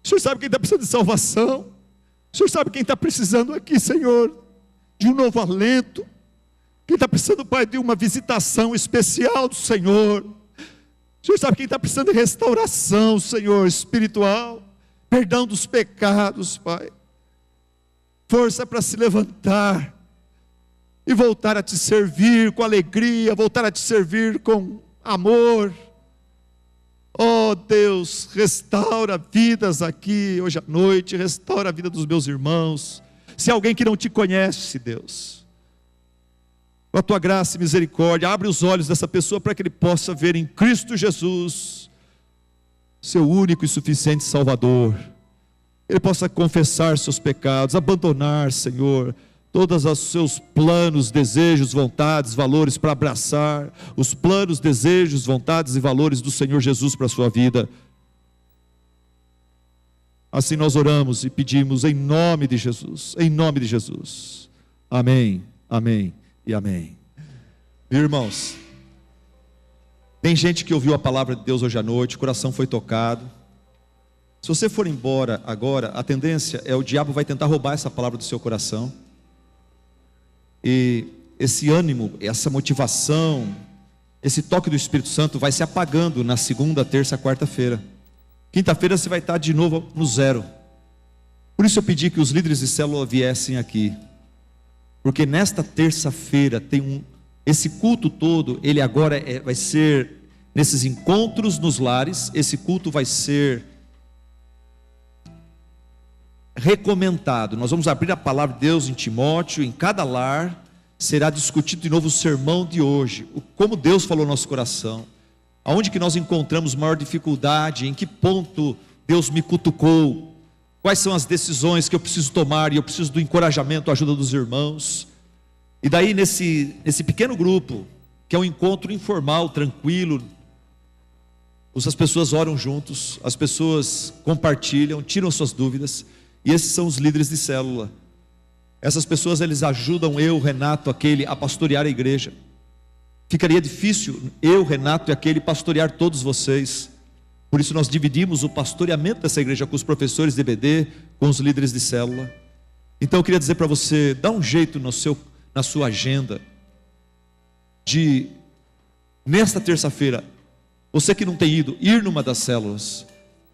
O Senhor sabe quem está precisando de salvação. O Senhor sabe quem está precisando aqui, Senhor, de um novo alento. Quem está precisando, Pai, de uma visitação especial do Senhor. O Senhor sabe quem está precisando de restauração, Senhor, espiritual. Perdão dos pecados, Pai. Força para se levantar e voltar a te servir com alegria, voltar a te servir com amor. Oh Deus, restaura vidas aqui hoje à noite, restaura a vida dos meus irmãos. Se há alguém que não te conhece, Deus, com a tua graça e misericórdia, abre os olhos dessa pessoa para que ele possa ver em Cristo Jesus, seu único e suficiente Salvador. Ele possa confessar seus pecados, abandonar, Senhor, todos os seus planos, desejos, vontades, valores para abraçar os planos, desejos, vontades e valores do Senhor Jesus para a sua vida. Assim nós oramos e pedimos em nome de Jesus, em nome de Jesus. Amém, amém e amém. Irmãos, tem gente que ouviu a palavra de Deus hoje à noite, o coração foi tocado. Se você for embora agora, a tendência é o diabo vai tentar roubar essa palavra do seu coração. E esse ânimo, essa motivação, esse toque do Espírito Santo vai se apagando na segunda, terça, quarta-feira. Quinta-feira você vai estar de novo no zero. Por isso eu pedi que os líderes de célula viessem aqui. Porque nesta terça-feira tem esse culto todo, ele agora vai ser nesses encontros nos lares. Esse culto vai ser recomendado. Nós vamos abrir a palavra de Deus em Timóteo, em cada lar será discutido de novo o sermão de hoje, como Deus falou no nosso coração, aonde que nós encontramos maior dificuldade, em que ponto Deus me cutucou, quais são as decisões que eu preciso tomar, e eu preciso do encorajamento, a ajuda dos irmãos. E daí nesse pequeno grupo, que é um encontro informal, tranquilo, as pessoas oram juntos, as pessoas compartilham, tiram suas dúvidas. E esses são os líderes de célula. Essas pessoas, eles ajudam eu, Renato, aquele, a pastorear a igreja. Ficaria difícil eu, Renato e aquele pastorear todos vocês. Por isso nós dividimos o pastoreamento dessa igreja com os professores de EBD, com os líderes de célula. Então eu queria dizer para você, dá um jeito na sua agenda, de nesta terça-feira, você que não tem ido, ir numa das células.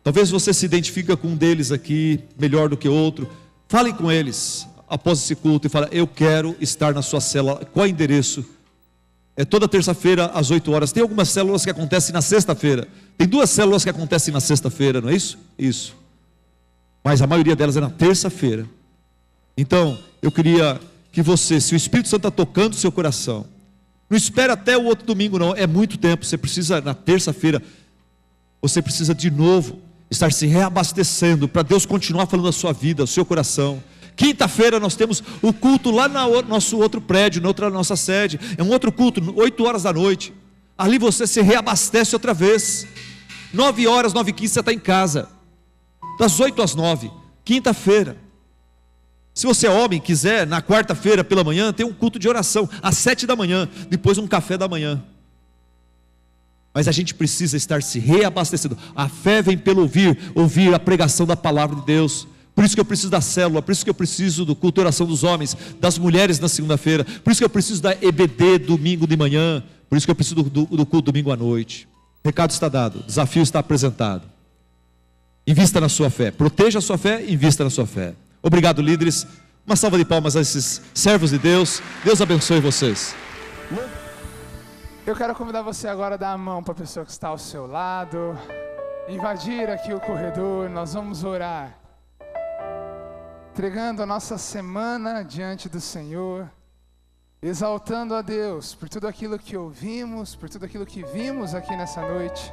Talvez você se identifique com um deles aqui, melhor do que outro. Fale com eles após esse culto e fale: eu quero estar na sua célula. Qual é o endereço? É toda terça-feira às 8 horas. Tem algumas células que acontecem na sexta-feira. Tem 2 células que acontecem na sexta-feira, não é isso? Isso. Mas a maioria delas é na terça-feira. Então, eu queria que você, se o Espírito Santo está tocando o seu coração, não espera até o outro domingo não, é muito tempo. Você precisa, na terça-feira, você precisa de novo estar se reabastecendo, para Deus continuar falando da sua vida, do seu coração. Quinta-feira nós temos o culto lá no nosso outro prédio, na nossa sede. É um outro culto, 8 horas da noite. Ali você se reabastece outra vez. 9 horas, 9h15 você está em casa. Das 8 às 9, quinta-feira. Se você é homem, quiser, na quarta-feira pela manhã, tem um culto de oração, às 7 da manhã, depois um café da manhã. Mas a gente precisa estar se reabastecendo. A fé vem pelo ouvir a pregação da palavra de Deus. Por isso que eu preciso da célula, por isso que eu preciso do culto de oração dos homens, das mulheres na segunda-feira, por isso que eu preciso da EBD domingo de manhã, por isso que eu preciso do culto domingo à noite. O recado está dado, o desafio está apresentado. Invista na sua fé, proteja a sua fé, invista na sua fé. Obrigado, líderes. Uma salva de palmas a esses servos de Deus. Deus abençoe vocês. Eu quero convidar você agora a dar a mão para a pessoa que está ao seu lado, invadir aqui o corredor. Nós vamos orar, entregando a nossa semana diante do Senhor, exaltando a Deus por tudo aquilo que ouvimos, por tudo aquilo que vimos aqui nessa noite.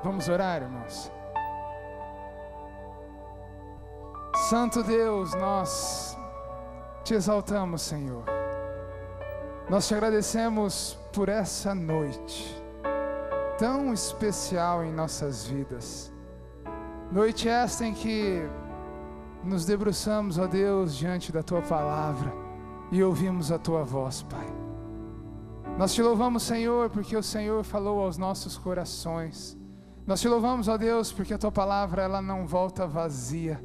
Vamos orar, irmãos. Santo Deus, nós te exaltamos, Senhor. Nós te agradecemos por essa noite tão especial em nossas vidas. Noite esta em que nos debruçamos, ó Deus, diante da Tua palavra e ouvimos a Tua voz, Pai. Nós te louvamos, Senhor, porque o Senhor falou aos nossos corações. Nós te louvamos, ó Deus, porque a Tua palavra ela não volta vazia.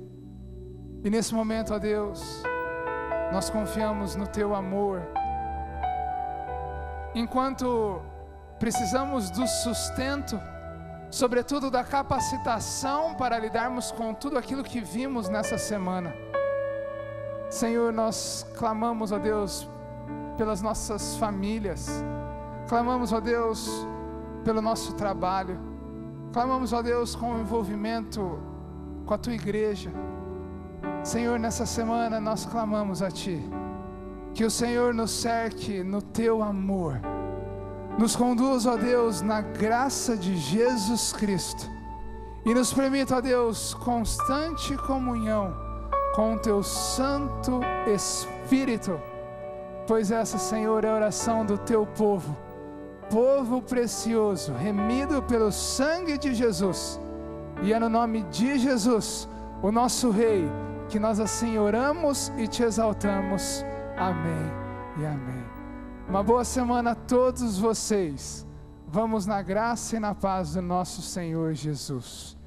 E nesse momento, ó Deus, nós confiamos no Teu amor. Enquanto precisamos do sustento, sobretudo da capacitação para lidarmos com tudo aquilo que vimos nessa semana. Senhor, nós clamamos, ó Deus, pelas nossas famílias. Clamamos, ó Deus, pelo nosso trabalho. Clamamos, ó Deus, com o envolvimento com a Tua igreja. Senhor, nessa semana nós clamamos a Ti, que o Senhor nos cerque no Teu amor, nos conduza, ó Deus, na graça de Jesus Cristo, e nos permita, ó Deus, constante comunhão com o Teu Santo Espírito, pois essa, Senhor, é a oração do Teu povo, povo precioso, remido pelo sangue de Jesus, e é no nome de Jesus, o nosso Rei, que nós assim oramos e Te exaltamos. Amém e amém. Uma boa semana a todos vocês. Vamos na graça e na paz do nosso Senhor Jesus.